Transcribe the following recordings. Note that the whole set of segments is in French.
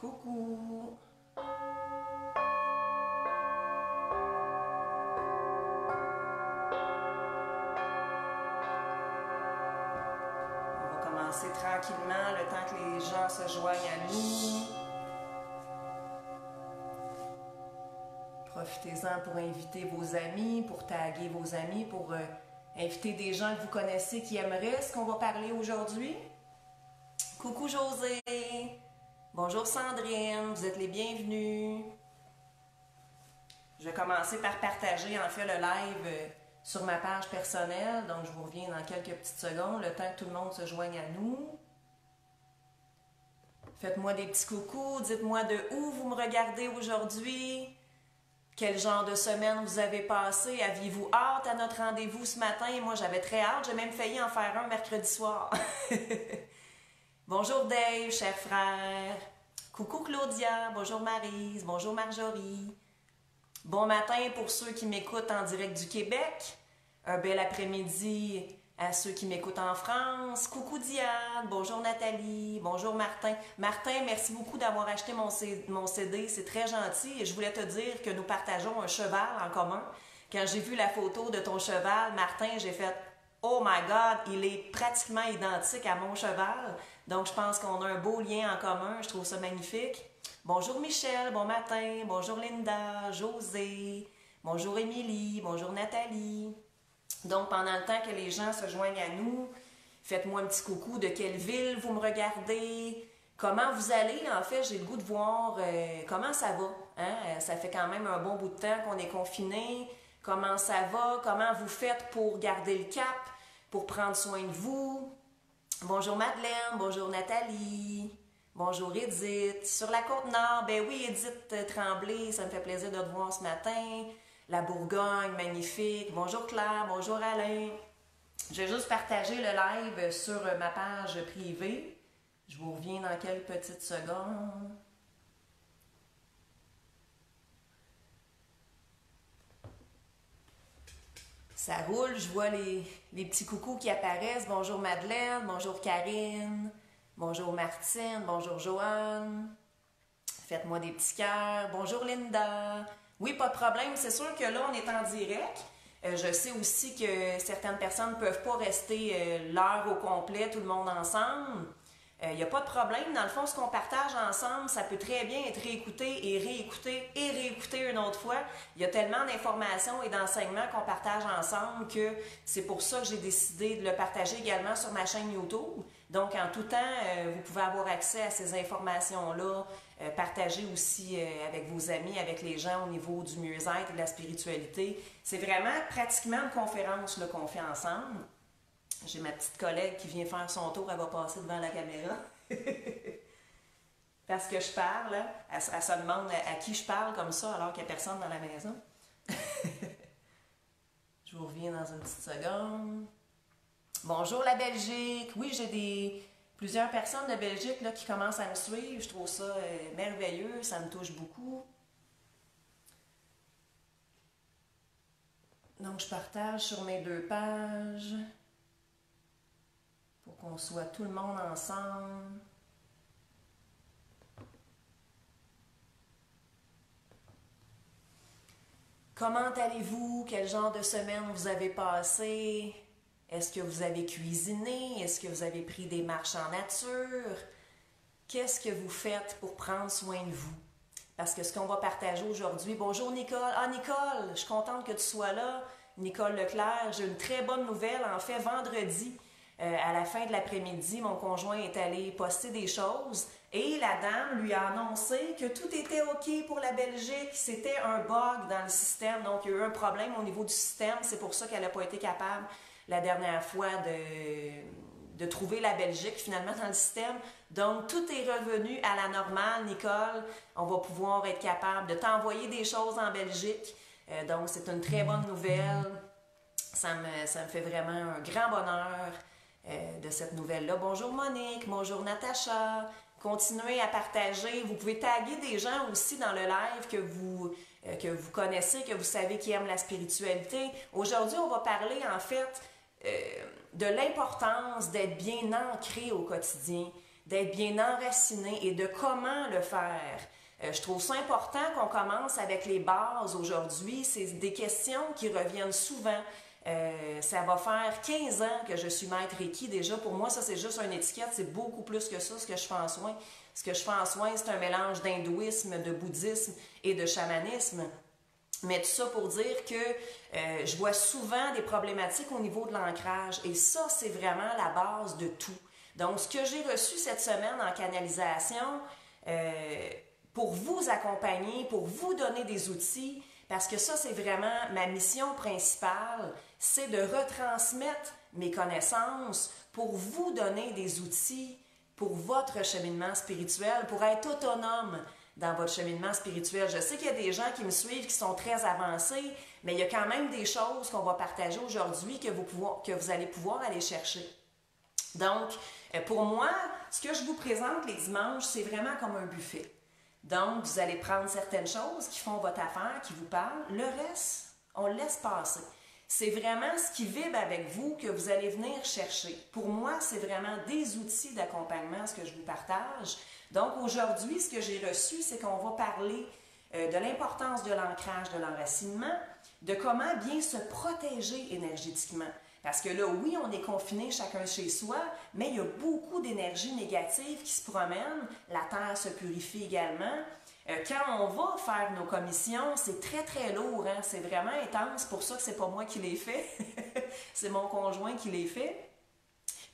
Coucou! On va commencer tranquillement le temps que les gens se joignent à nous. Profitez-en pour inviter vos amis, pour taguer vos amis, pour inviter des gens que vous connaissez qui aimeraient ce qu'on va parler aujourd'hui. Coucou José! Bonjour Sandrine, vous êtes les bienvenus. Je vais commencer par partager en fait le live sur ma page personnelle, donc je vous reviens dans quelques petites secondes, le temps que tout le monde se joigne à nous. Faites-moi des petits coucous, dites-moi de où vous me regardez aujourd'hui, quel genre de semaine vous avez passé, aviez-vous hâte à notre rendez-vous ce matin? Moi j'avais très hâte, j'ai même failli en faire un mercredi soir. Bonjour Dave, cher frère. Coucou Claudia, bonjour Maryse, bonjour Marjorie. Bon matin pour ceux qui m'écoutent en direct du Québec. Un bel après-midi à ceux qui m'écoutent en France. Coucou Diane, bonjour Nathalie, bonjour Martin. Martin, merci beaucoup d'avoir acheté mon CD, c'est très gentil. Et je voulais te dire que nous partageons un cheval en commun. Quand j'ai vu la photo de ton cheval, Martin, j'ai fait « Oh my God, il est pratiquement identique à mon cheval ». Donc, je pense qu'on a un beau lien en commun. Je trouve ça magnifique. Bonjour Michel, bon matin. Bonjour Linda, José. Bonjour Émilie, bonjour Nathalie. Donc, pendant le temps que les gens se joignent à nous, faites-moi un petit coucou de quelle ville vous me regardez. Comment vous allez? En fait, j'ai le goût de voir comment ça va. Hein? Ça fait quand même un bon bout de temps qu'on est confinés. Comment ça va? Comment vous faites pour garder le cap? Pour prendre soin de vous? Bonjour Madeleine, bonjour Nathalie, bonjour Edith. Sur la Côte-Nord, ben oui Edith Tremblay, ça me fait plaisir de te voir ce matin. La Bourgogne, magnifique. Bonjour Claire, bonjour Alain. Je vais juste partager le live sur ma page privée. Je vous reviens dans quelques petites secondes. Ça roule, je vois les petits coucous qui apparaissent. Bonjour Madeleine, bonjour Karine, bonjour Martine, bonjour Joanne. Faites-moi des petits cœurs. Bonjour Linda. Oui, pas de problème, c'est sûr que là, on est en direct. Je sais aussi que certaines personnes ne peuvent pas rester l'heure au complet, tout le monde ensemble. Il n'y a pas de problème. Dans le fond, ce qu'on partage ensemble, ça peut très bien être réécouté et réécouté une autre fois. Il y a tellement d'informations et d'enseignements qu'on partage ensemble que c'est pour ça que j'ai décidé de le partager également sur ma chaîne YouTube. Donc, en tout temps, vous pouvez avoir accès à ces informations-là, partager aussi avec vos amis, avec les gens au niveau du mieux-être et de la spiritualité. C'est vraiment pratiquement une conférence qu'on fait ensemble. J'ai ma petite collègue qui vient faire son tour, elle va passer devant la caméra. Parce que je parle, hein? Elle se demande à qui je parle comme ça alors qu'il n'y a personne dans la maison. Je vous reviens dans une petite seconde. Bonjour la Belgique. Oui, j'ai plusieurs personnes de Belgique là, qui commencent à me suivre. Je trouve ça merveilleux, ça me touche beaucoup. Donc, je partage sur mes deux pages. Pour qu'on soit tout le monde ensemble. Comment allez-vous? Quel genre de semaine vous avez passé? Est-ce que vous avez cuisiné? Est-ce que vous avez pris des marches en nature? Qu'est-ce que vous faites pour prendre soin de vous? Parce que ce qu'on va partager aujourd'hui... Bonjour Nicole! Ah Nicole, je suis contente que tu sois là. Nicole Leclerc, j'ai une très bonne nouvelle. En fait, vendredi... à la fin de l'après-midi, mon conjoint est allé poster des choses et la dame lui a annoncé que tout était OK pour la Belgique. C'était un bug dans le système, donc il y a eu un problème au niveau du système. C'est pour ça qu'elle n'a pas été capable la dernière fois de trouver la Belgique finalement dans le système. Donc tout est revenu à la normale, Nicole. On va pouvoir être capable de t'envoyer des choses en Belgique. Donc c'est une très bonne nouvelle. Ça me fait vraiment un grand bonheur de cette nouvelle-là. Bonjour Monique, bonjour Natacha. Continuez à partager. Vous pouvez taguer des gens aussi dans le live que vous connaissez, que vous savez qui aiment la spiritualité. Aujourd'hui, on va parler en fait de l'importance d'être bien ancré au quotidien, d'être bien enraciné et de comment le faire. Je trouve ça important qu'on commence avec les bases aujourd'hui. C'est des questions qui reviennent souvent. Ça va faire 15 ans que je suis maître Reiki déjà. Pour moi, ça, c'est juste une étiquette. C'est beaucoup plus que ça, ce que je fais en soins. Ce que je fais en soins, c'est un mélange d'hindouisme, de bouddhisme et de chamanisme. Mais tout ça pour dire que je vois souvent des problématiques au niveau de l'ancrage. Et ça, c'est vraiment la base de tout. Donc, ce que j'ai reçu cette semaine en canalisation, pour vous accompagner, pour vous donner des outils, parce que ça, c'est vraiment ma mission principale, c'est de retransmettre mes connaissances pour vous donner des outils pour votre cheminement spirituel, pour être autonome dans votre cheminement spirituel. Je sais qu'il y a des gens qui me suivent qui sont très avancés, mais il y a quand même des choses qu'on va partager aujourd'hui que vous allez pouvoir aller chercher. Donc, pour moi, ce que je vous présente les dimanches, c'est vraiment comme un buffet. Donc, vous allez prendre certaines choses qui font votre affaire, qui vous parlent. Le reste, on le laisse passer. C'est vraiment ce qui vibre avec vous que vous allez venir chercher. Pour moi, c'est vraiment des outils d'accompagnement, ce que je vous partage. Donc, aujourd'hui, ce que j'ai reçu, c'est qu'on va parler de l'importance de l'ancrage, de l'enracinement, de comment bien se protéger énergétiquement. Parce que là, oui, on est confinés chacun chez soi, mais il y a beaucoup d'énergie négative qui se promène. La terre se purifie également. Quand on va faire nos commissions, c'est très, très lourd. Hein? C'est vraiment intense. C'est pour ça que c'est pas moi qui les fais. C'est mon conjoint qui les fait.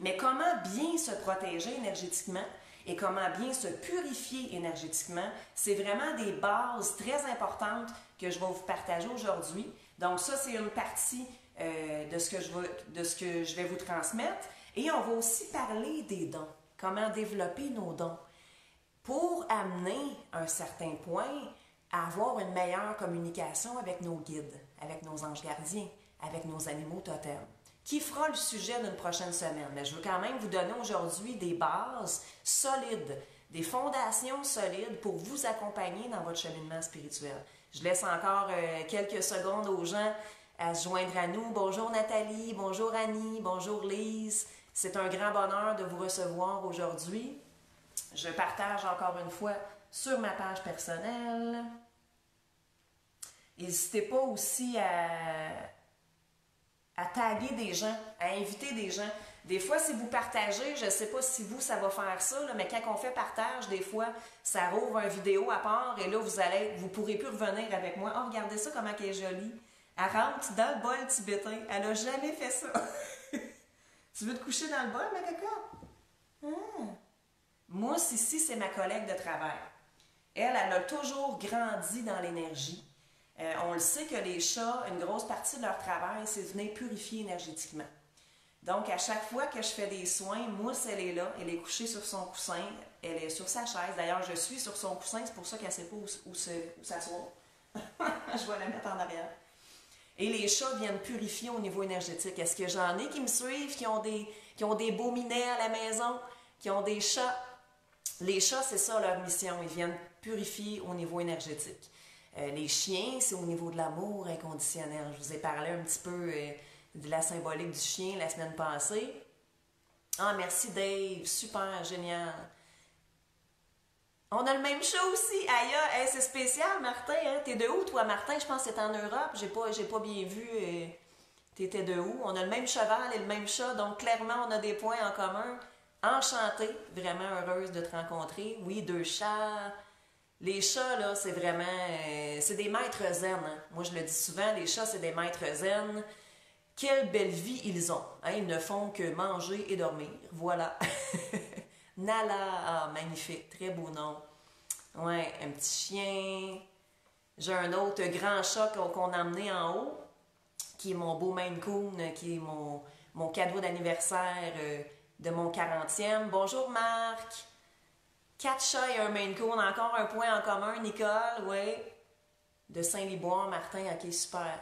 Mais comment bien se protéger énergétiquement et comment bien se purifier énergétiquement, c'est vraiment des bases très importantes que je vais vous partager aujourd'hui. Donc ça, c'est une partie de ce que je vais vous transmettre. Et on va aussi parler des dons. Comment développer nos dons pour amener un certain point à avoir une meilleure communication avec nos guides, avec nos anges gardiens, avec nos animaux totems. Qui fera le sujet d'une prochaine semaine? Mais je veux quand même vous donner aujourd'hui des bases solides, des fondations solides pour vous accompagner dans votre cheminement spirituel. Je laisse encore quelques secondes aux gens à se joindre à nous. Bonjour Nathalie, bonjour Annie, bonjour Lise. C'est un grand bonheur de vous recevoir aujourd'hui. Je partage encore une fois sur ma page personnelle. N'hésitez pas aussi à taguer des gens, à inviter des gens. Des fois, si vous partagez, je ne sais pas si vous, ça va faire ça, là, mais quand on fait partage, des fois, ça rouvre une vidéo à part et là, vous ne pourrez plus revenir avec moi. Oh, regardez ça, comment elle est jolie. Elle rentre dans le bol tibétain. Elle n'a jamais fait ça. Tu veux te coucher dans le bol, ma cocotte? Ah. Mousse, ici, c'est ma collègue de travail. Elle a toujours grandi dans l'énergie. On le sait que les chats, une grosse partie de leur travail, c'est de venir purifier énergétiquement. Donc, à chaque fois que je fais des soins, Mousse, elle est là, elle est couchée sur son coussin, elle est sur sa chaise. D'ailleurs, je suis sur son coussin, c'est pour ça qu'elle ne sait pas où s'asseoir. Je vais la mettre en arrière. Et les chats viennent purifier au niveau énergétique. Est-ce que j'en ai qui me suivent, qui ont des beaux minets à la maison, qui ont des chats? Les chats, c'est ça leur mission. Ils viennent purifier au niveau énergétique. Les chiens, c'est au niveau de l'amour inconditionnel. Je vous ai parlé un petit peu de la symbolique du chien la semaine passée. Ah, merci Dave. Super, génial. On a le même chat aussi. Aïe, hey, c'est spécial, Martin. Hein? T'es de où, toi, Martin? Je pense que c'est en Europe. J'ai pas bien vu. T'étais de où? On a le même cheval et le même chat. Donc, clairement, on a des points en commun. Enchantée. Vraiment heureuse de te rencontrer. Oui, 2 chats. Les chats, là, c'est vraiment... c'est des maîtres zen. Hein? Moi, je le dis souvent, les chats, c'est des maîtres zen. Quelle belle vie ils ont. Hein? Ils ne font que manger et dormir. Voilà. Nala, ah, magnifique, très beau nom. Ouais, un petit chien. J'ai un autre grand chat qu'on a emmené en haut, qui est mon beau Maine Coon, qui est mon cadeau d'anniversaire de mon 40e. Bonjour Marc. 4 chats et un Maine Coon, encore un point en commun, Nicole, oui. De Saint-Liboire, Martin, ok, super.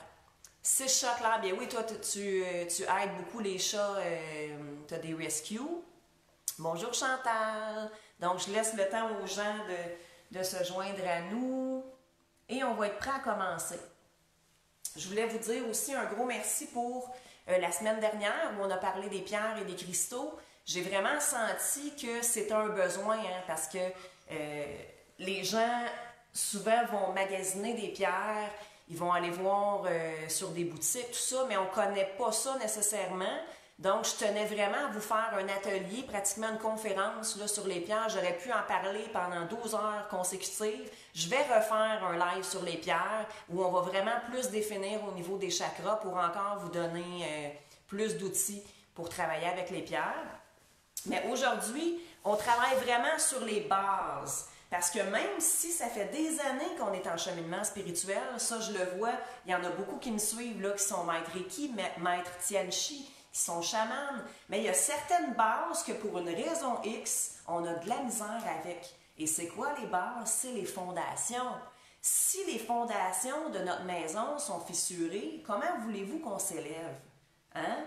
6 chats, Claire, bien oui, toi, tu aides beaucoup les chats, tu as des rescues. Bonjour Chantal. Donc, je laisse le temps aux gens de se joindre à nous. Et on va être prêts à commencer. Je voulais vous dire aussi un gros merci pour la semaine dernière où on a parlé des pierres et des cristaux. j'ai vraiment senti que c'est un besoin, hein, parce que les gens souvent vont magasiner des pierres, ils vont aller voir sur des boutiques, tout ça, mais on ne connaît pas ça nécessairement. Donc, je tenais vraiment à vous faire un atelier, pratiquement une conférence là, sur les pierres. J'aurais pu en parler pendant 12 heures consécutives. Je vais refaire un live sur les pierres où on va vraiment plus définir au niveau des chakras pour encore vous donner plus d'outils pour travailler avec les pierres. Mais aujourd'hui, on travaille vraiment sur les bases. Parce que même si ça fait des années qu'on est en cheminement spirituel, ça je le vois, il y en a beaucoup qui me suivent, là, qui sont maîtres Reiki, maîtres Tianchi, qui sont chamanes, mais il y a certaines bases que pour une raison X, on a de la misère avec. Et c'est quoi les bases? C'est les fondations. Si les fondations de notre maison sont fissurées, comment voulez-vous qu'on s'élève? Hein?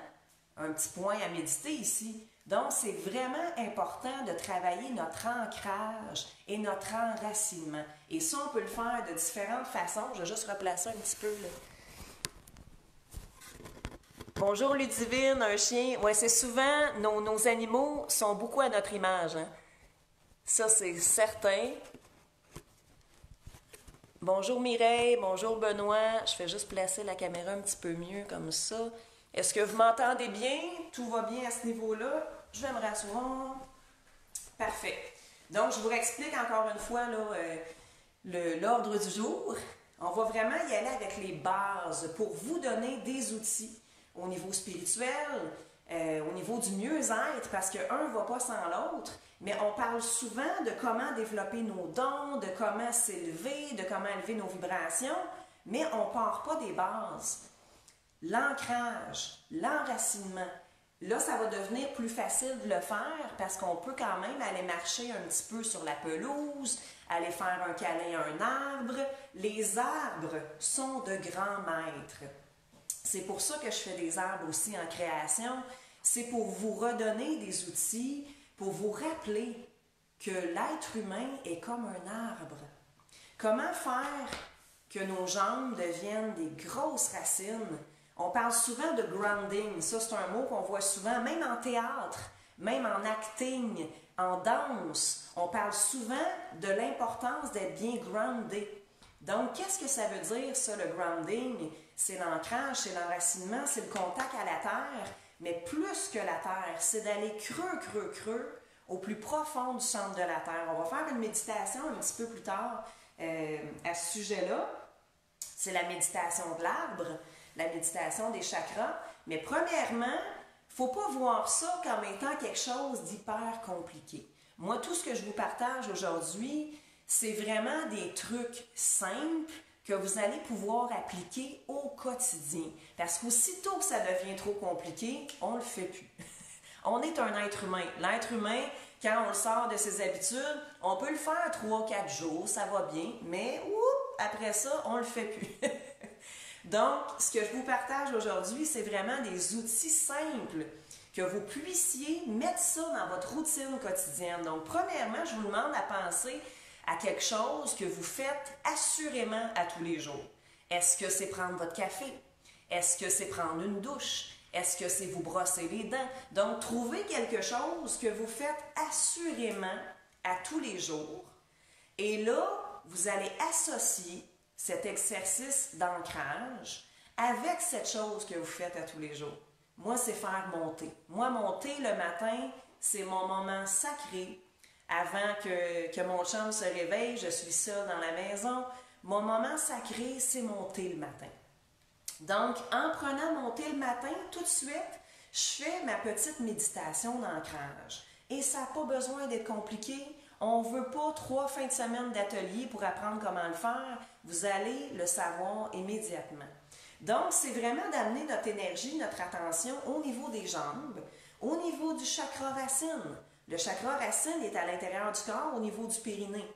Un petit point à méditer ici. Donc, c'est vraiment important de travailler notre ancrage et notre enracinement. Et ça, on peut le faire de différentes façons. Je vais juste replacer un petit peu, là. Bonjour Ludivine, un chien. Oui, c'est souvent, nos animaux sont beaucoup à notre image. Hein? Ça, c'est certain. Bonjour Mireille, bonjour Benoît. Je fais juste placer la caméra un petit peu mieux comme ça. Est-ce que vous m'entendez bien? Tout va bien à ce niveau-là? Je vais me rasseoir. Parfait. Donc, je vous réexplique encore une fois l'ordre du jour. On va vraiment y aller avec les bases pour vous donner des outils au niveau spirituel, au niveau du mieux-être, parce qu'un ne va pas sans l'autre, mais on parle souvent de comment développer nos dons, de comment s'élever, de comment élever nos vibrations, mais on ne part pas des bases. L'ancrage, l'enracinement, là, ça va devenir plus facile de le faire parce qu'on peut quand même aller marcher un petit peu sur la pelouse, aller faire un câlin à un arbre. Les arbres sont de grands maîtres. C'est pour ça que je fais des arbres aussi en création. C'est pour vous redonner des outils, pour vous rappeler que l'être humain est comme un arbre. Comment faire que nos jambes deviennent des grosses racines? On parle souvent de grounding. Ça, c'est un mot qu'on voit souvent, même en théâtre, même en acting, en danse. On parle souvent de l'importance d'être bien groundé. Donc, qu'est-ce que ça veut dire, ça, le grounding? C'est l'ancrage, c'est l'enracinement, c'est le contact à la terre. Mais plus que la terre, c'est d'aller creux, au plus profond du centre de la terre. On va faire une méditation un petit peu plus tard à ce sujet-là. C'est la méditation de l'arbre, la méditation des chakras. Mais premièrement, il ne faut pas voir ça comme étant quelque chose d'hyper compliqué. Moi, tout ce que je vous partage aujourd'hui, c'est vraiment des trucs simples que vous allez pouvoir appliquer au quotidien. Parce qu'aussitôt que ça devient trop compliqué, on ne le fait plus. On est un être humain. L'être humain, quand on le sort de ses habitudes, on peut le faire 3-4 jours, ça va bien, mais après ça, on ne le fait plus. Donc, ce que je vous partage aujourd'hui, c'est vraiment des outils simples que vous puissiez mettre ça dans votre routine quotidienne. Donc, premièrement, je vous demande à penser à quelque chose que vous faites assurément à tous les jours. Est-ce que c'est prendre votre café? Est-ce que c'est prendre une douche? Est-ce que c'est vous brosser les dents? Donc, trouvez quelque chose que vous faites assurément à tous les jours. Et là, vous allez associer cet exercice d'ancrage avec cette chose que vous faites à tous les jours. Moi, c'est faire monter. Moi, monter le matin, c'est mon moment sacré. Avant que mon chum se réveille, je suis seule dans la maison. Mon moment sacré, c'est monter le matin. Donc, en prenant monter le matin, tout de suite, je fais ma petite méditation d'ancrage. Et ça n'a pas besoin d'être compliqué. On ne veut pas 3 fins de semaine d'atelier pour apprendre comment le faire. Vous allez le savoir immédiatement. Donc, c'est vraiment d'amener notre énergie, notre attention au niveau des jambes, au niveau du chakra racine. Le chakra racine est à l'intérieur du corps, au niveau du périnée.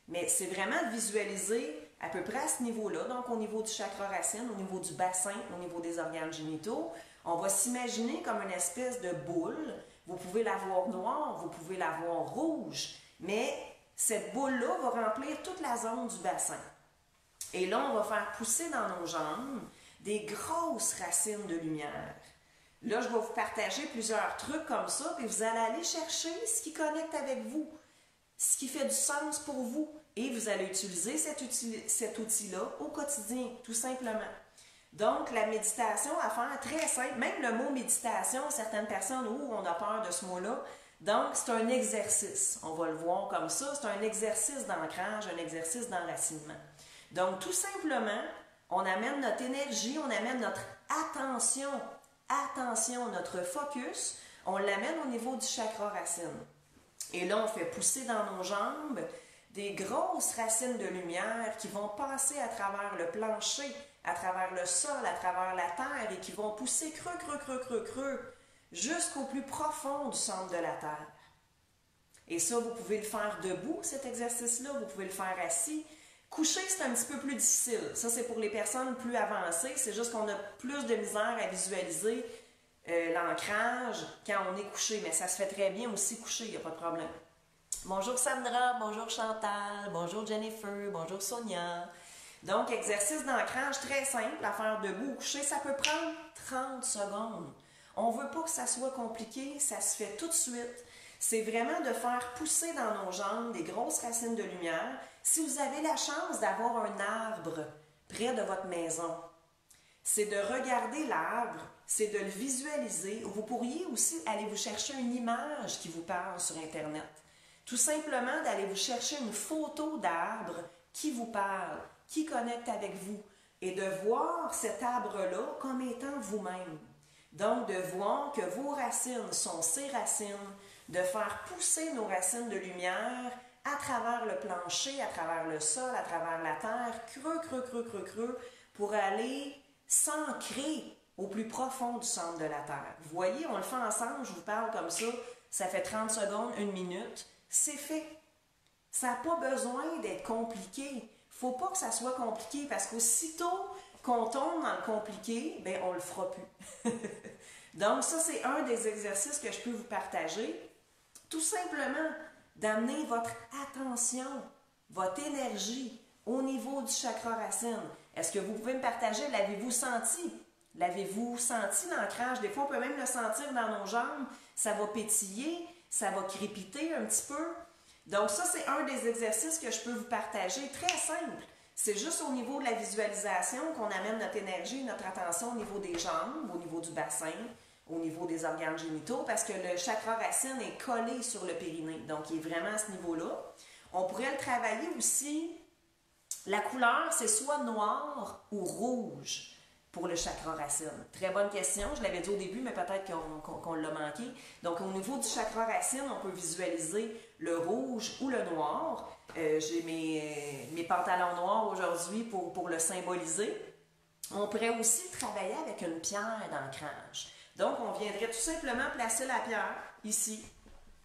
Mais c'est vraiment de visualiser à peu près à ce niveau-là, donc au niveau du chakra racine, au niveau du bassin, au niveau des organes génitaux. On va s'imaginer comme une espèce de boule. Vous pouvez la voir noire, vous pouvez la voir rouge, mais cette boule-là va remplir toute la zone du bassin. Et là, on va faire pousser dans nos jambes des grosses racines de lumière. Là, je vais vous partager plusieurs trucs comme ça, puis vous allez aller chercher ce qui connecte avec vous, ce qui fait du sens pour vous, et vous allez utiliser cet outil-là au quotidien, tout simplement. Donc, la méditation à faire, très simple, même le mot méditation, certaines personnes, on a peur de ce mot-là. Donc, c'est un exercice, on va le voir comme ça, c'est un exercice d'ancrage, un exercice d'enracinement. Donc, tout simplement, on amène notre énergie, on amène notre attention, notre focus, on l'amène au niveau du chakra racine. Et là, on fait pousser dans nos jambes des grosses racines de lumière qui vont passer à travers le plancher, à travers le sol, à travers la terre et qui vont pousser creux, jusqu'au plus profond du centre de la terre. Et ça, vous pouvez le faire debout, cet exercice-là, vous pouvez le faire assis. Couché, c'est un petit peu plus difficile. Ça, c'est pour les personnes plus avancées. C'est juste qu'on a plus de misère à visualiser l'ancrage quand on est couché. Mais ça se fait très bien aussi couché, il n'y a pas de problème. Bonjour Sandra, bonjour Chantal, bonjour Jennifer, bonjour Sonia. Donc, exercice d'ancrage très simple à faire debout ou couché. Ça peut prendre 30 secondes. On ne veut pas que ça soit compliqué, ça se fait tout de suite. C'est vraiment de faire pousser dans nos jambes des grosses racines de lumière. Si vous avez la chance d'avoir un arbre près de votre maison, c'est de regarder l'arbre, c'est de le visualiser. Vous pourriez aussi aller vous chercher une image qui vous parle sur Internet. Tout simplement d'aller vous chercher une photo d'arbre qui vous parle, qui connecte avec vous, et de voir cet arbre-là comme étant vous-même. Donc, de voir que vos racines sont ces racines, de faire pousser nos racines de lumière à travers le plancher, à travers le sol, à travers la terre, creux, pour aller s'ancrer au plus profond du centre de la terre. Vous voyez, on le fait ensemble, je vous parle comme ça fait 30 secondes, 1 minute, c'est fait. Ça n'a pas besoin d'être compliqué. Il ne faut pas que ça soit compliqué parce qu'aussitôt qu'on tombe dans le compliqué, bien, on ne le fera plus. Donc, ça, c'est un des exercices que je peux vous partager. Tout simplement, d'amener votre attention, votre énergie au niveau du chakra racine. Est-ce que vous pouvez me partager, l'avez-vous senti? L'avez-vous senti l'ancrage? Des fois, on peut même le sentir dans nos jambes. Ça va pétiller, ça va crépiter un petit peu. Donc ça, c'est un des exercices que je peux vous partager, très simple. C'est juste au niveau de la visualisation qu'on amène notre énergie, notre attention au niveau des jambes, au niveau du bassin, au niveau des organes génitaux, parce que le chakra racine est collé sur le périnée, donc il est vraiment à ce niveau-là. On pourrait le travailler aussi. La couleur, c'est soit noir ou rouge pour le chakra racine. Très bonne question, je l'avais dit au début, mais peut-être qu'on l'a manqué. Donc, au niveau du chakra racine, on peut visualiser le rouge ou le noir. J'ai mes pantalons noirs aujourd'hui pour le symboliser. On pourrait aussi travailler avec une pierre d'ancrage. Donc, on viendrait tout simplement placer la pierre ici.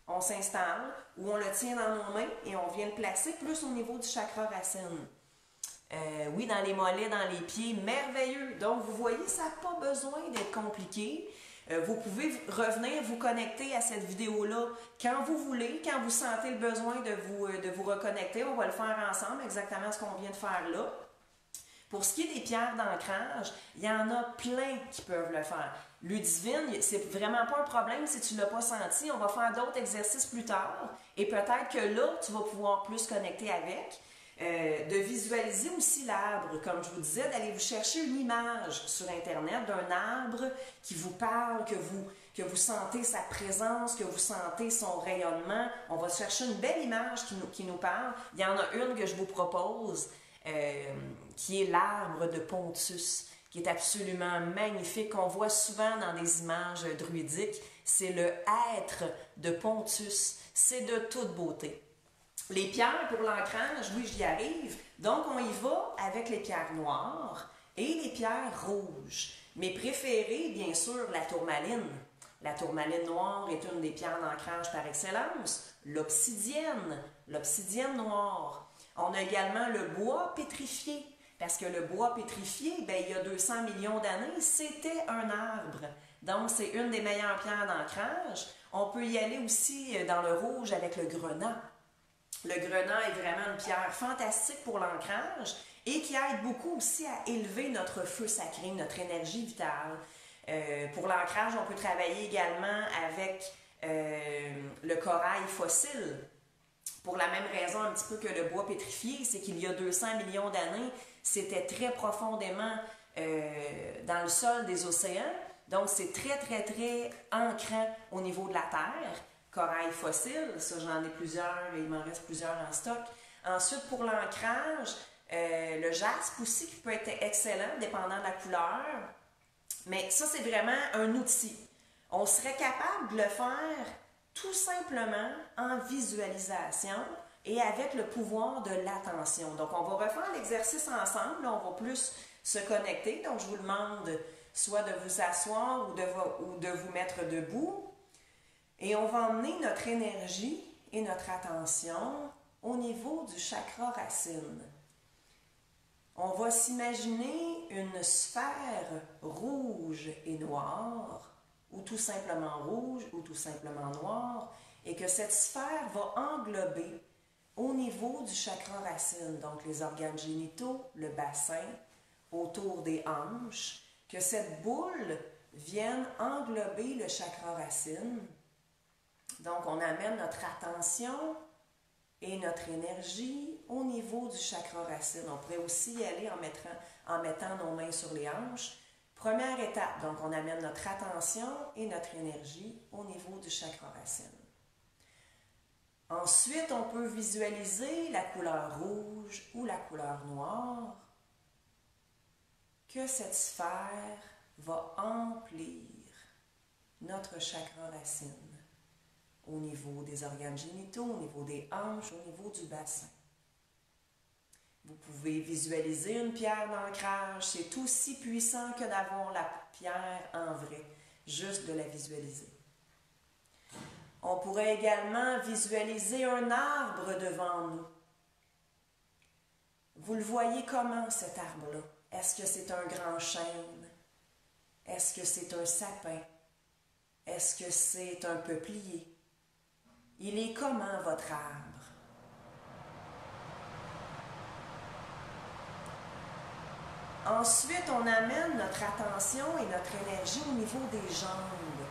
On s'installe ou on le tient dans nos mains et on vient le placer plus au niveau du chakra racine. Oui, dans les mollets, dans les pieds, merveilleux. Donc, vous voyez, ça n'a pas besoin d'être compliqué. Vous pouvez revenir vous connecter à cette vidéo-là quand vous voulez, quand vous sentez le besoin de vous reconnecter. On va le faire ensemble, exactement ce qu'on vient de faire là. Pour ce qui est des pierres d'ancrage, il y en a plein qui peuvent le faire. Ludivine, c'est vraiment pas un problème si tu ne l'as pas senti. On va faire d'autres exercices plus tard et peut-être que là, tu vas pouvoir plus connecter avec. De visualiser aussi l'arbre, comme je vous disais, d'aller vous chercher une image sur Internet d'un arbre qui vous parle, que vous sentez sa présence, que vous sentez son rayonnement. On va chercher une belle image qui nous parle. Il y en a une que je vous propose, qui est l'arbre de Pontus, qui est absolument magnifique, qu'on voit souvent dans des images druidiques. C'est le hêtre de Pontus. C'est de toute beauté. Les pierres pour l'ancrage, oui, j'y arrive. Donc, on y va avec les pierres noires et les pierres rouges. Mes préférées, bien sûr, la tourmaline. La tourmaline noire est une des pierres d'ancrage par excellence. L'obsidienne noire. On a également le bois pétrifié. Parce que le bois pétrifié, bien, il y a 200 millions d'années, c'était un arbre. Donc, c'est une des meilleures pierres d'ancrage. On peut y aller aussi dans le rouge avec le grenat. Le grenat est vraiment une pierre fantastique pour l'ancrage et qui aide beaucoup aussi à élever notre feu sacré, notre énergie vitale. Pour l'ancrage, on peut travailler également avec le corail fossile. Pour la même raison un petit peu que le bois pétrifié, c'est qu'il y a 200 millions d'années, c'était très profondément dans le sol des océans. Donc, c'est très, très, très ancrant au niveau de la Terre. Corail fossile, ça j'en ai plusieurs, il m'en reste plusieurs en stock. Ensuite, pour l'ancrage, le jaspe aussi qui peut être excellent, dépendant de la couleur. Mais ça, c'est vraiment un outil. On serait capable de le faire tout simplement en visualisation et avec le pouvoir de l'attention. Donc, on va refaire l'exercice ensemble. Là, on va plus se connecter. Donc, je vous demande soit de vous asseoir ou de vous mettre debout. Et on va emmener notre énergie et notre attention au niveau du chakra racine. On va s'imaginer une sphère rouge et noire, ou tout simplement rouge, ou tout simplement noir, et que cette sphère va englober au niveau du chakra racine, donc les organes génitaux, le bassin, autour des hanches, que cette boule vienne englober le chakra racine. Donc, on amène notre attention et notre énergie au niveau du chakra racine. On pourrait aussi y aller en mettant nos mains sur les hanches. Première étape, donc on amène notre attention et notre énergie au niveau du chakra racine. Ensuite, on peut visualiser la couleur rouge ou la couleur noire, que cette sphère va emplir notre chakra racine au niveau des organes génitaux, au niveau des hanches, au niveau du bassin. Vous pouvez visualiser une pierre d'ancrage. C'est aussi puissant que d'avoir la pierre en vrai, juste de la visualiser. On pourrait également visualiser un arbre devant nous. Vous le voyez comment, cet arbre-là? Est-ce que c'est un grand chêne? Est-ce que c'est un sapin? Est-ce que c'est un peuplier? Il est comment, votre arbre? Ensuite, on amène notre attention et notre énergie au niveau des jambes.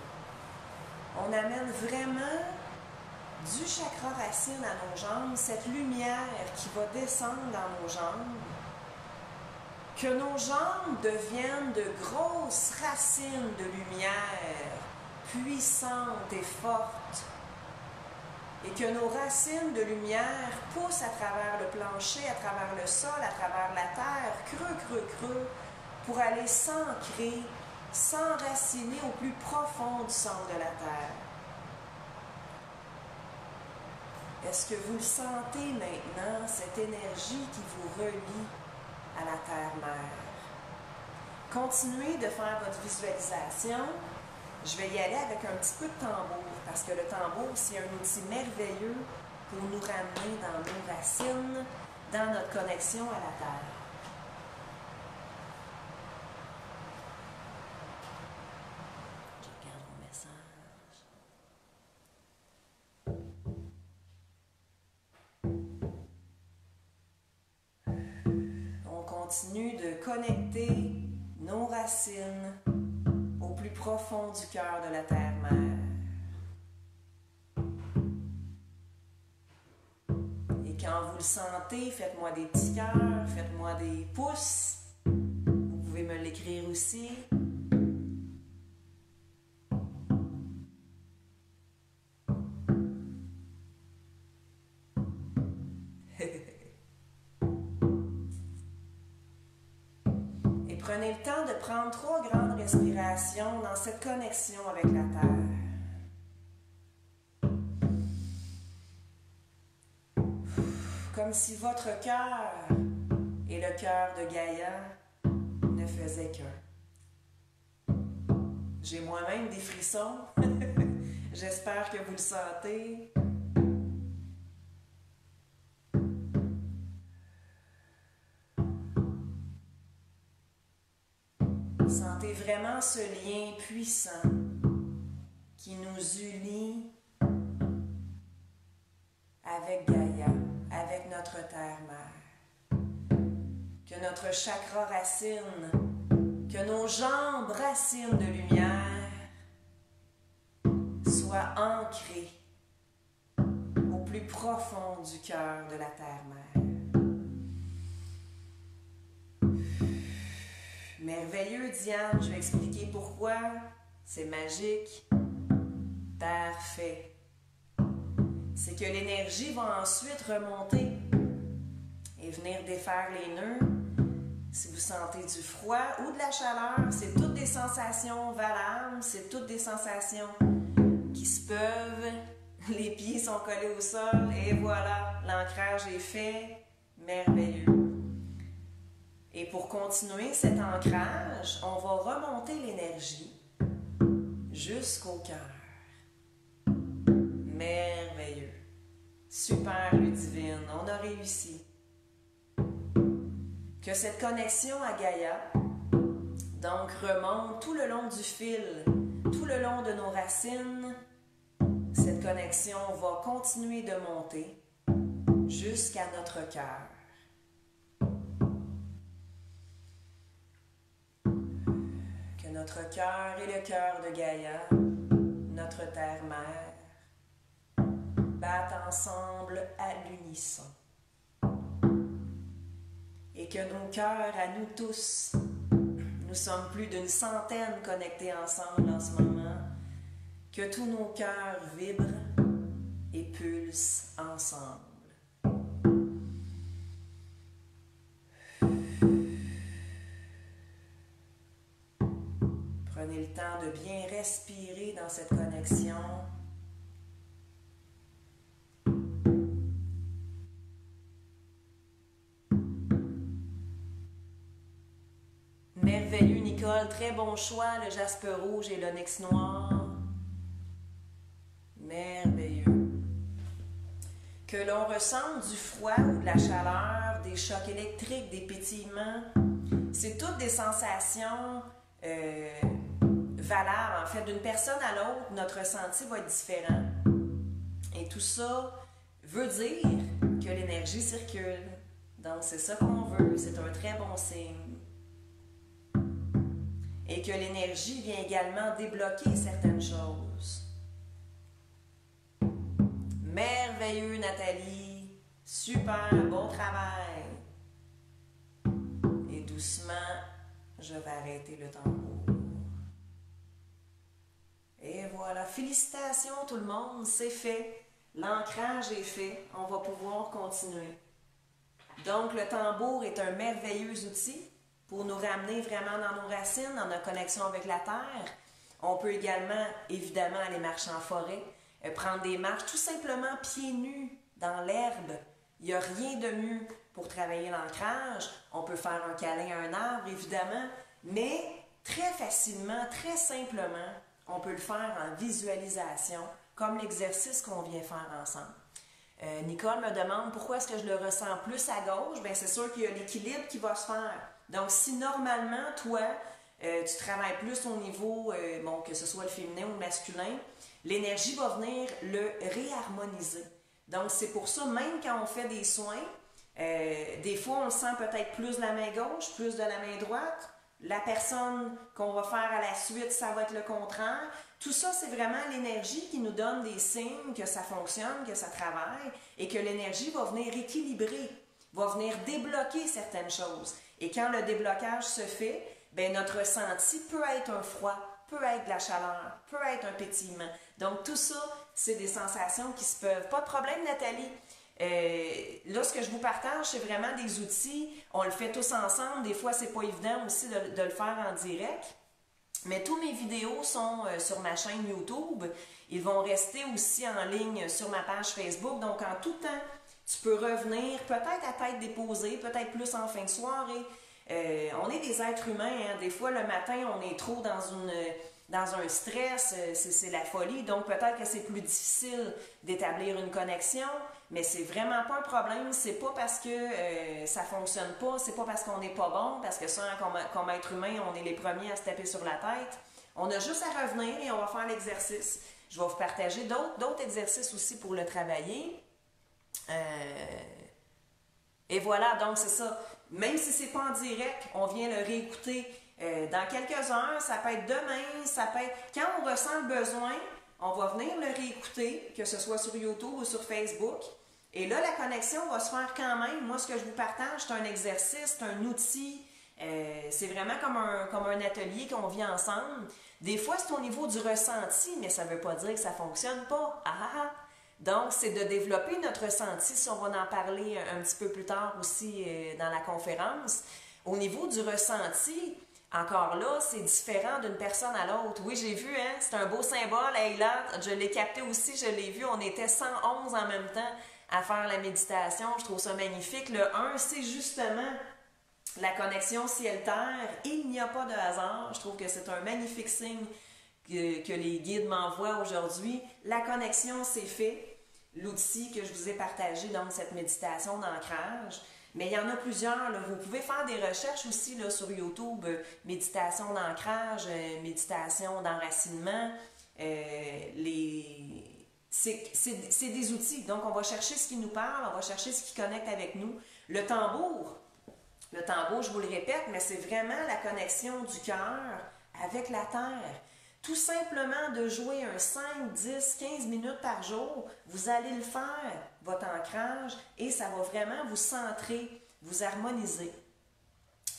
On amène vraiment du chakra racine à nos jambes, cette lumière qui va descendre dans nos jambes, que nos jambes deviennent de grosses racines de lumière, puissantes et fortes, et que nos racines de lumière poussent à travers le plancher, à travers le sol, à travers la terre, creux, pour aller s'ancrer, s'enraciner au plus profond du centre de la terre. Est-ce que vous le sentez maintenant, cette énergie qui vous relie à la terre-mère? Continuez de faire votre visualisation. Je vais y aller avec un petit peu de tambour, parce que le tambour, c'est un outil merveilleux pour nous ramener dans nos racines, dans notre connexion à la terre. Je regarde vos messages. On continue de connecter nos racines au plus profond du cœur de la terre-mère. Et quand vous le sentez, faites-moi des petits cœurs, faites-moi des pouces. Vous pouvez me l'écrire aussi. Et prenez le temps de prendre 3 grandes respirations dans cette connexion avec la terre. Comme si votre cœur et le cœur de Gaïa ne faisaient qu'un. J'ai moi-même des frissons. J'espère que vous le sentez. Sentez vraiment ce lien puissant qui nous unit avec Gaïa, avec notre terre-mère. Que notre chakra racine Que nos jambes racines de lumière soient ancrées au plus profond du cœur de la terre-mère. Merveilleux, Diane, je vais expliquer pourquoi. C'est magique. Parfait. C'est que l'énergie va ensuite remonter et venir défaire les nœuds. Si vous sentez du froid ou de la chaleur, c'est toutes des sensations valables, c'est toutes des sensations qui se peuvent. Les pieds sont collés au sol et voilà, l'ancrage est fait. Merveilleux. Et pour continuer cet ancrage, on va remonter l'énergie jusqu'au cœur. Merveilleux. Super, Ludivine, on a réussi. Que cette connexion à Gaïa, donc, remonte tout le long du fil, tout le long de nos racines. Cette connexion va continuer de monter jusqu'à notre cœur. Que notre cœur et le cœur de Gaïa, notre terre-mère, battent ensemble à l'unisson. Et que nos cœurs, à nous tous, nous sommes plus d'une centaine connectés ensemble en ce moment, que tous nos cœurs vibrent et pulsent ensemble. Prenez le temps de bien respirer dans cette connexion. Merveilleux, Nicole. Très bon choix, le jaspe rouge et l'onyx noir. Merveilleux. Que l'on ressente du froid ou de la chaleur, des chocs électriques, des pétillements, c'est toutes des sensations valables. En fait, d'une personne à l'autre, notre ressenti va être différent. Et tout ça veut dire que l'énergie circule. Donc, c'est ça qu'on veut. C'est un très bon signe. Et que l'énergie vient également débloquer certaines choses. Merveilleux, Nathalie. Super, bon travail. Et doucement, je vais arrêter le tambour. Et voilà, félicitations tout le monde, c'est fait. L'ancrage est fait, on va pouvoir continuer. Donc, le tambour est un merveilleux outil pour nous ramener vraiment dans nos racines, dans notre connexion avec la terre. On peut également, évidemment, aller marcher en forêt, prendre des marches tout simplement pieds nus dans l'herbe. Il n'y a rien de mieux pour travailler l'ancrage. On peut faire un câlin à un arbre, évidemment, mais très facilement, très simplement, on peut le faire en visualisation, comme l'exercice qu'on vient faire ensemble. Nicole me demande pourquoi est-ce que je le ressens plus à gauche. Bien, c'est sûr qu'il y a l'équilibre qui va se faire. Donc, si normalement, toi, tu travailles plus au niveau, que ce soit le féminin ou le masculin, l'énergie va venir le réharmoniser. Donc, c'est pour ça, même quand on fait des soins, des fois, on le sent peut-être plus de la main gauche, plus de la main droite. La personne qu'on va faire à la suite, ça va être le contraire. Tout ça, c'est vraiment l'énergie qui nous donne des signes que ça fonctionne, que ça travaille et que l'énergie va venir équilibrer, va venir débloquer certaines choses. Et quand le déblocage se fait, bien, notre ressenti peut être un froid, peut être de la chaleur, peut être un pétillement. Donc, tout ça, c'est des sensations qui se peuvent. Pas de problème, Nathalie. Là, ce que je vous partage, c'est vraiment des outils. On le fait tous ensemble. Des fois, c'est pas évident aussi de le faire en direct. Mais tous mes vidéos sont sur ma chaîne YouTube. Ils vont rester aussi en ligne sur ma page Facebook. Donc, en tout temps, tu peux revenir, peut-être à tête déposée, peut-être plus en fin de soirée. On est des êtres humains. Hein? Des fois, le matin, on est trop dans un stress, c'est la folie. Donc, peut-être que c'est plus difficile d'établir une connexion, mais c'est vraiment pas un problème. C'est pas parce que ça fonctionne pas, c'est pas parce qu'on n'est pas bon, parce que ça, comme être humain, on est les premiers à se taper sur la tête. On a juste à revenir et on va faire l'exercice. Je vais vous partager d'autres exercices aussi pour le travailler. Et voilà, donc c'est ça. Même si c'est pas en direct, on vient le réécouter dans quelques heures, ça peut être demain, ça peut être... Quand on ressent le besoin, on va venir le réécouter, que ce soit sur YouTube ou sur Facebook. Et là, la connexion va se faire quand même. Moi, ce que je vous partage, c'est un exercice, c'est un outil. C'est vraiment comme un atelier qu'on vit ensemble. Des fois, c'est au niveau du ressenti, mais ça ne veut pas dire que ça ne fonctionne pas. Donc, c'est de développer notre ressenti, si on va en parler un petit peu plus tard aussi dans la conférence. Au niveau du ressenti, encore là, c'est différent d'une personne à l'autre. Oui, j'ai vu, hein, c'est un beau symbole. Hey, là, je l'ai capté aussi, je l'ai vu. On était 111 en même temps à faire la méditation. Je trouve ça magnifique. Le 1, c'est justement la connexion ciel-terre. Il n'y a pas de hasard. Je trouve que c'est un magnifique signe que les guides m'envoient aujourd'hui. La connexion, c'est fait. L'outil que je vous ai partagé, donc cette méditation d'ancrage. Mais il y en a plusieurs. Là. Vous pouvez faire des recherches aussi là, sur YouTube. Méditation d'ancrage, méditation d'enracinement. C'est des outils. Donc, on va chercher ce qui nous parle, on va chercher ce qui connecte avec nous. Le tambour, je vous le répète, mais c'est vraiment la connexion du cœur avec la terre. Tout simplement de jouer un 5, 10, 15 minutes par jour, vous allez le faire, votre ancrage, et ça va vraiment vous centrer, vous harmoniser.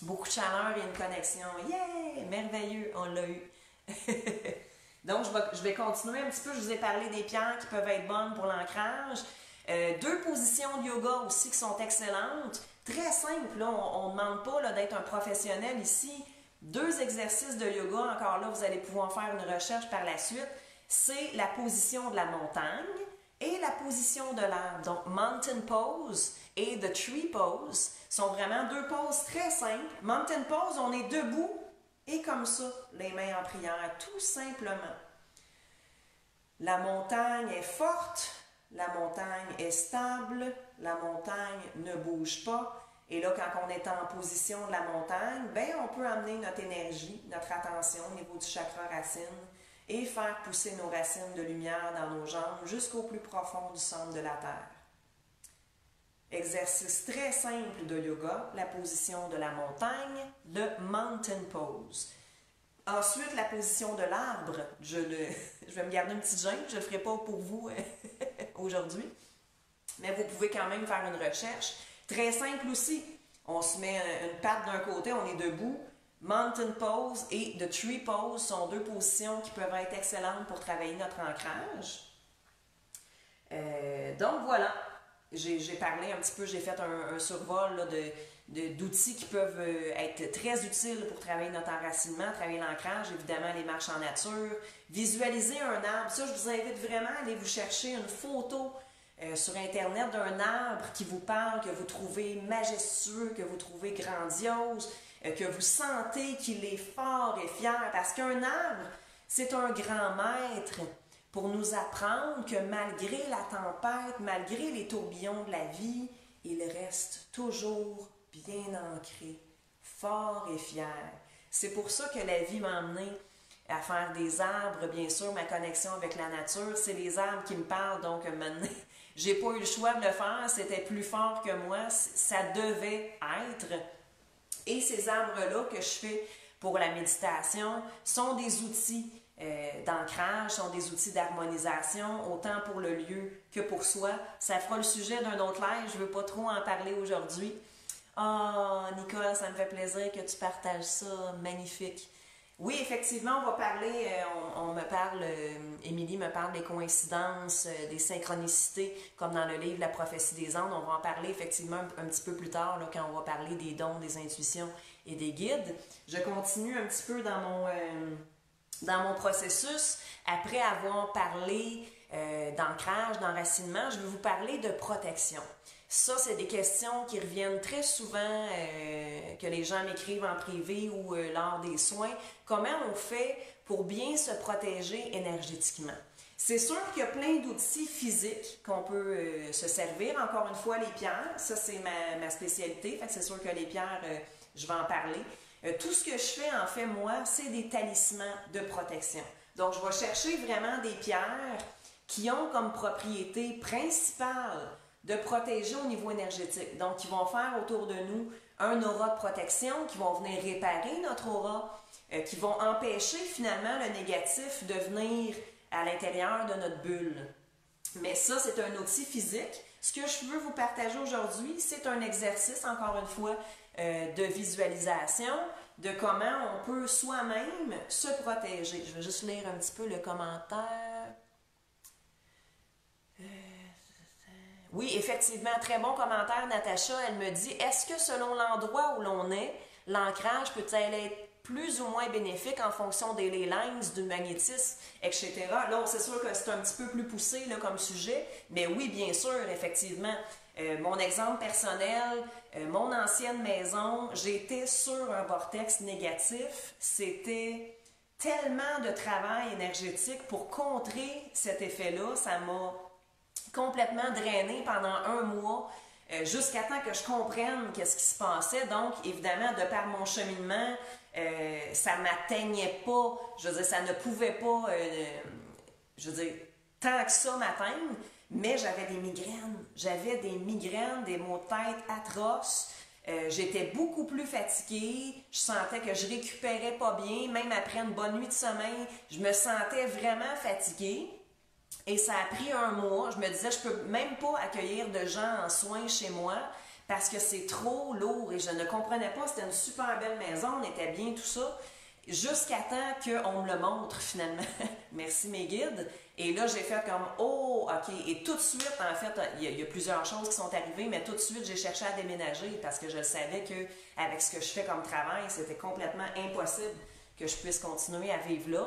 Beaucoup de chaleur et une connexion. Yeah! Merveilleux, on l'a eu. Donc, je vais continuer un petit peu. Je vous ai parlé des pierres qui peuvent être bonnes pour l'ancrage. 2 positions de yoga aussi qui sont excellentes. Très simple, là, on ne demande pas d'être un professionnel ici. 2 exercices de yoga, encore là, vous allez pouvoir faire une recherche par la suite. C'est la position de la montagne et la position de l'arbre. Donc, Mountain Pose et The Tree Pose sont vraiment 2 poses très simples. Mountain Pose, on est debout et comme ça, les mains en prière, tout simplement. La montagne est forte, la montagne est stable, la montagne ne bouge pas. Et là, quand on est en position de la montagne, ben, on peut amener notre énergie, notre attention au niveau du chakra racine et faire pousser nos racines de lumière dans nos jambes jusqu'au plus profond du centre de la Terre. Exercice très simple de yoga, la position de la montagne, le Mountain Pose. Ensuite, la position de l'arbre, je vais me garder une petite gêne, je ne le ferai pas pour vous aujourd'hui, mais vous pouvez quand même faire une recherche. Très simple aussi, on se met une patte d'un côté, on est debout. Mountain Pose et The Tree Pose sont 2 positions qui peuvent être excellentes pour travailler notre ancrage. Donc voilà, j'ai parlé un petit peu, j'ai fait un survol là, d'outils qui peuvent être très utiles pour travailler notre enracinement, travailler l'ancrage, évidemment les marches en nature, visualiser un arbre. Ça, je vous invite vraiment à aller vous chercher une photo sur Internet d'un arbre qui vous parle, que vous trouvez majestueux, que vous trouvez grandiose, que vous sentez qu'il est fort et fier. Parce qu'un arbre, c'est un grand maître pour nous apprendre que malgré la tempête, malgré les tourbillons de la vie, il reste toujours bien ancré, fort et fier. C'est pour ça que la vie m'a amené à faire des arbres, bien sûr, ma connexion avec la nature, c'est les arbres qui me parlent, donc maintenant, j'ai pas eu le choix de le faire, c'était plus fort que moi, ça devait être. Et ces arbres-là que je fais pour la méditation sont des outils d'ancrage, sont des outils d'harmonisation, autant pour le lieu que pour soi. Ça fera le sujet d'un autre live, je ne veux pas trop en parler aujourd'hui. Ah, Nicole, ça me fait plaisir que tu partages ça, magnifique. Oui, effectivement, on va parler, on me parle, Émilie me parle des coïncidences, des synchronicités, comme dans le livre La prophétie des Andes. On va en parler effectivement un petit peu plus tard, là, quand on va parler des dons, des intuitions et des guides. Je continue un petit peu dans mon processus. Après avoir parlé d'ancrage, d'enracinement, je vais vous parler de protection. Ça, c'est des questions qui reviennent très souvent, que les gens m'écrivent en privé ou lors des soins. Comment on fait pour bien se protéger énergétiquement? C'est sûr qu'il y a plein d'outils physiques qu'on peut se servir. Encore une fois, les pierres, ça c'est ma spécialité. Fait que c'est sûr que les pierres, je vais en parler. Tout ce que je fais, en fait, moi, c'est des talismans de protection. Donc, je vais chercher vraiment des pierres qui ont comme propriété principale de protéger au niveau énergétique. Donc, ils vont faire autour de nous un aura de protection, qui vont venir réparer notre aura, qui vont empêcher finalement le négatif de venir à l'intérieur de notre bulle. Mais ça, c'est un outil physique. Ce que je veux vous partager aujourd'hui, c'est un exercice, encore une fois, de visualisation, de comment on peut soi-même se protéger. Je vais juste lire un petit peu le commentaire. Oui, effectivement, très bon commentaire, Natacha. Elle me dit, est-ce que selon l'endroit où l'on est, l'ancrage peut-elle être plus ou moins bénéfique en fonction des ley lines, du magnétisme, etc. Là, c'est sûr que c'est un petit peu plus poussé là, comme sujet, mais oui, bien sûr, effectivement. Mon exemple personnel, mon ancienne maison, j'étais sur un vortex négatif. C'était tellement de travail énergétique pour contrer cet effet-là. Ça m'a complètement drainé pendant un mois. Jusqu'à temps que je comprenne qu'est-ce qui se passait. Donc, évidemment, de par mon cheminement, ça ne m'atteignait pas, je veux dire, ça ne pouvait pas, je veux dire, tant que ça m'atteindre, mais j'avais des migraines. J'avais des migraines, des maux de tête atroces. J'étais beaucoup plus fatiguée. Je sentais que je récupérais pas bien. Même après une bonne nuit de sommeil, je me sentais vraiment fatiguée. Et ça a pris un mois. Je me disais, je peux même pas accueillir de gens en soins chez moi parce que c'est trop lourd et je ne comprenais pas. C'était une super belle maison, on était bien, tout ça. Jusqu'à temps qu'on me le montre finalement. Merci mes guides. Et là, j'ai fait comme, oh, OK. Et tout de suite, en fait, il y a plusieurs choses qui sont arrivées, mais tout de suite, j'ai cherché à déménager parce que je savais qu'avec ce que je fais comme travail, c'était complètement impossible que je puisse continuer à vivre là.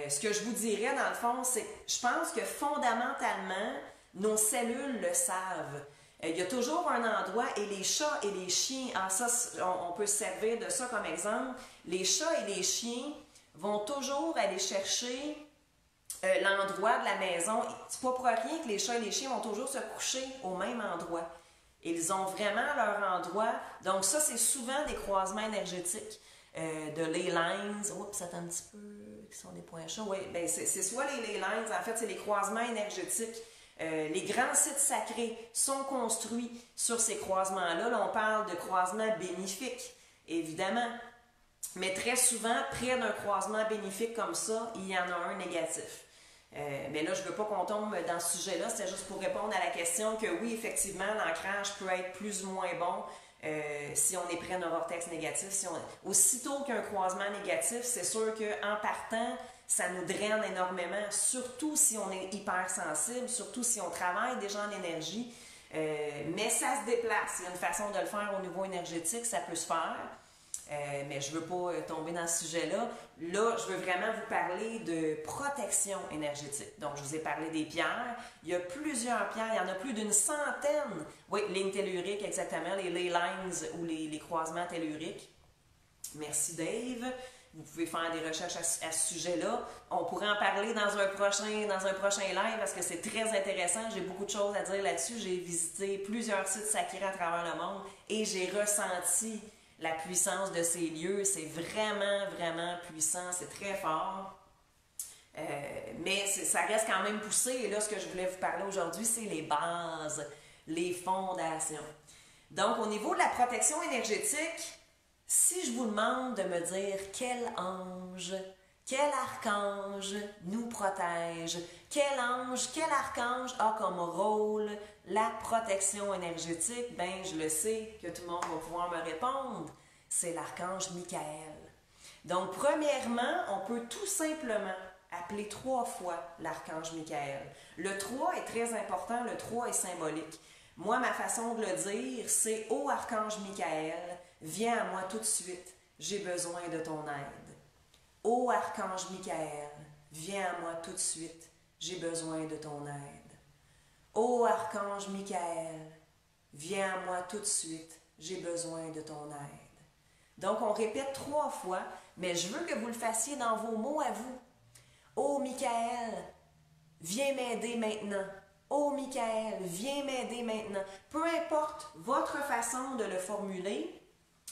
Ce que je vous dirais, dans le fond, c'est que je pense que fondamentalement, nos cellules le savent. Il y a toujours un endroit, et les chats et les chiens, ça, on peut se servir de ça comme exemple, les chats et les chiens vont toujours aller chercher l'endroit de la maison. C'est pas pour rien que les chats et les chiens vont toujours se coucher au même endroit. Ils ont vraiment leur endroit. Donc ça, c'est souvent des croisements énergétiques. De ley lines, oups, ça un petit peu, qui sont des points chauds, oui, ben c'est soit les ley lines, en fait, c'est les croisements énergétiques. Les grands sites sacrés sont construits sur ces croisements-là. Là, on parle de croisements bénéfiques, évidemment, mais très souvent, près d'un croisement bénéfique comme ça, il y en a un négatif. Mais là, je ne veux pas qu'on tombe dans ce sujet-là, c'était juste pour répondre à la question que oui, effectivement, l'ancrage peut être plus ou moins bon. Si on est près d'un vortex négatif, aussitôt qu'un croisement négatif, c'est sûr qu'en partant, ça nous draine énormément, surtout si on est hypersensible, surtout si on travaille déjà en énergie. Mais ça se déplace. Il y a une façon de le faire au niveau énergétique, ça peut se faire. Mais je ne veux pas tomber dans ce sujet-là. Là, je veux vraiment vous parler de protection énergétique. Donc, je vous ai parlé des pierres. Il y a plusieurs pierres. Il y en a plus d'une centaine. Oui, lignes telluriques, exactement. Les ley lines ou les croisements telluriques. Merci, Dave. Vous pouvez faire des recherches à ce sujet-là. On pourrait en parler dans un prochain live parce que c'est très intéressant. J'ai beaucoup de choses à dire là-dessus. J'ai visité plusieurs sites sacrés à travers le monde et j'ai ressenti la puissance de ces lieux. C'est vraiment, vraiment puissant. C'est très fort. Mais ça reste quand même poussé. Et là, ce que je voulais vous parler aujourd'hui, c'est les bases, les fondations. Donc, au niveau de la protection énergétique, si je vous demande de me dire quel ange, quel archange nous protège, quel ange, quel archange a comme rôle la protection énergétique, ben je le sais que tout le monde va pouvoir me répondre. C'est l'archange Michael. Donc, premièrement, on peut tout simplement appeler 3 fois l'archange Michael. Le 3 est très important, le 3 est symbolique. Moi, ma façon de le dire, c'est « Ô archange Michael, viens à moi tout de suite, j'ai besoin de ton aide. » Ô archange Michael, viens à moi tout de suite, j'ai besoin de ton aide. Ô archange Michael, viens à moi tout de suite, j'ai besoin de ton aide. Donc, on répète 3 fois, mais je veux que vous le fassiez dans vos mots à vous. Ô Michael, viens m'aider maintenant. Ô Michael, viens m'aider maintenant. Peu importe votre façon de le formuler,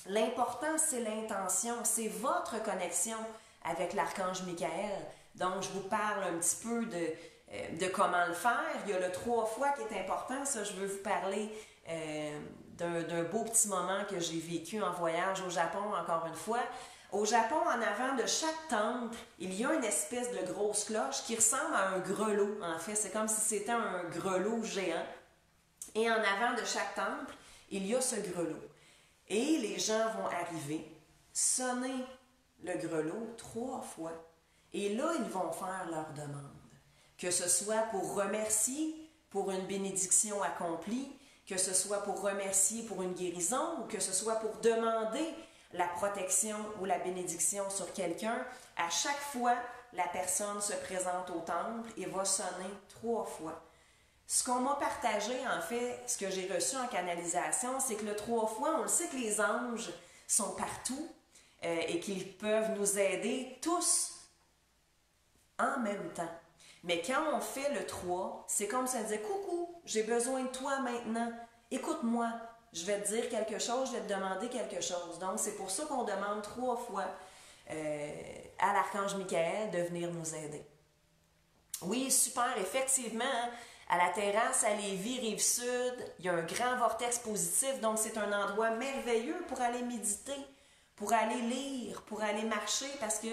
l'important c'est l'intention, c'est votre connexion avec l'archange Michael. Donc, je vous parle un petit peu de de comment le faire. Il y a le 3 fois qui est important. Ça, je veux vous parler d'un beau petit moment que j'ai vécu en voyage au Japon, encore une fois. Au Japon, en avant de chaque temple, il y a une espèce de grosse cloche qui ressemble à un grelot, en fait. C'est comme si c'était un grelot géant. Et en avant de chaque temple, il y a ce grelot. Et les gens vont arriver, sonner le grelot 3 fois. Et là, ils vont faire leur demande. Que ce soit pour remercier pour une bénédiction accomplie, que ce soit pour remercier pour une guérison, ou que ce soit pour demander la protection ou la bénédiction sur quelqu'un, à chaque fois, la personne se présente au temple et va sonner 3 fois. Ce qu'on m'a partagé, en fait, ce que j'ai reçu en canalisation, c'est que le 3 fois, on le sait que les anges sont partout et qu'ils peuvent nous aider tous en même temps. Mais quand on fait le 3, c'est comme ça dire « Coucou, j'ai besoin de toi maintenant. Écoute-moi, je vais te dire quelque chose, je vais te demander quelque chose. » Donc, c'est pour ça qu'on demande 3 fois à l'archange Michael de venir nous aider. Oui, super, effectivement, à la terrasse, à Lévis, Rive-Sud, il y a un grand vortex positif, donc c'est un endroit merveilleux pour aller méditer, pour aller lire, pour aller marcher, parce que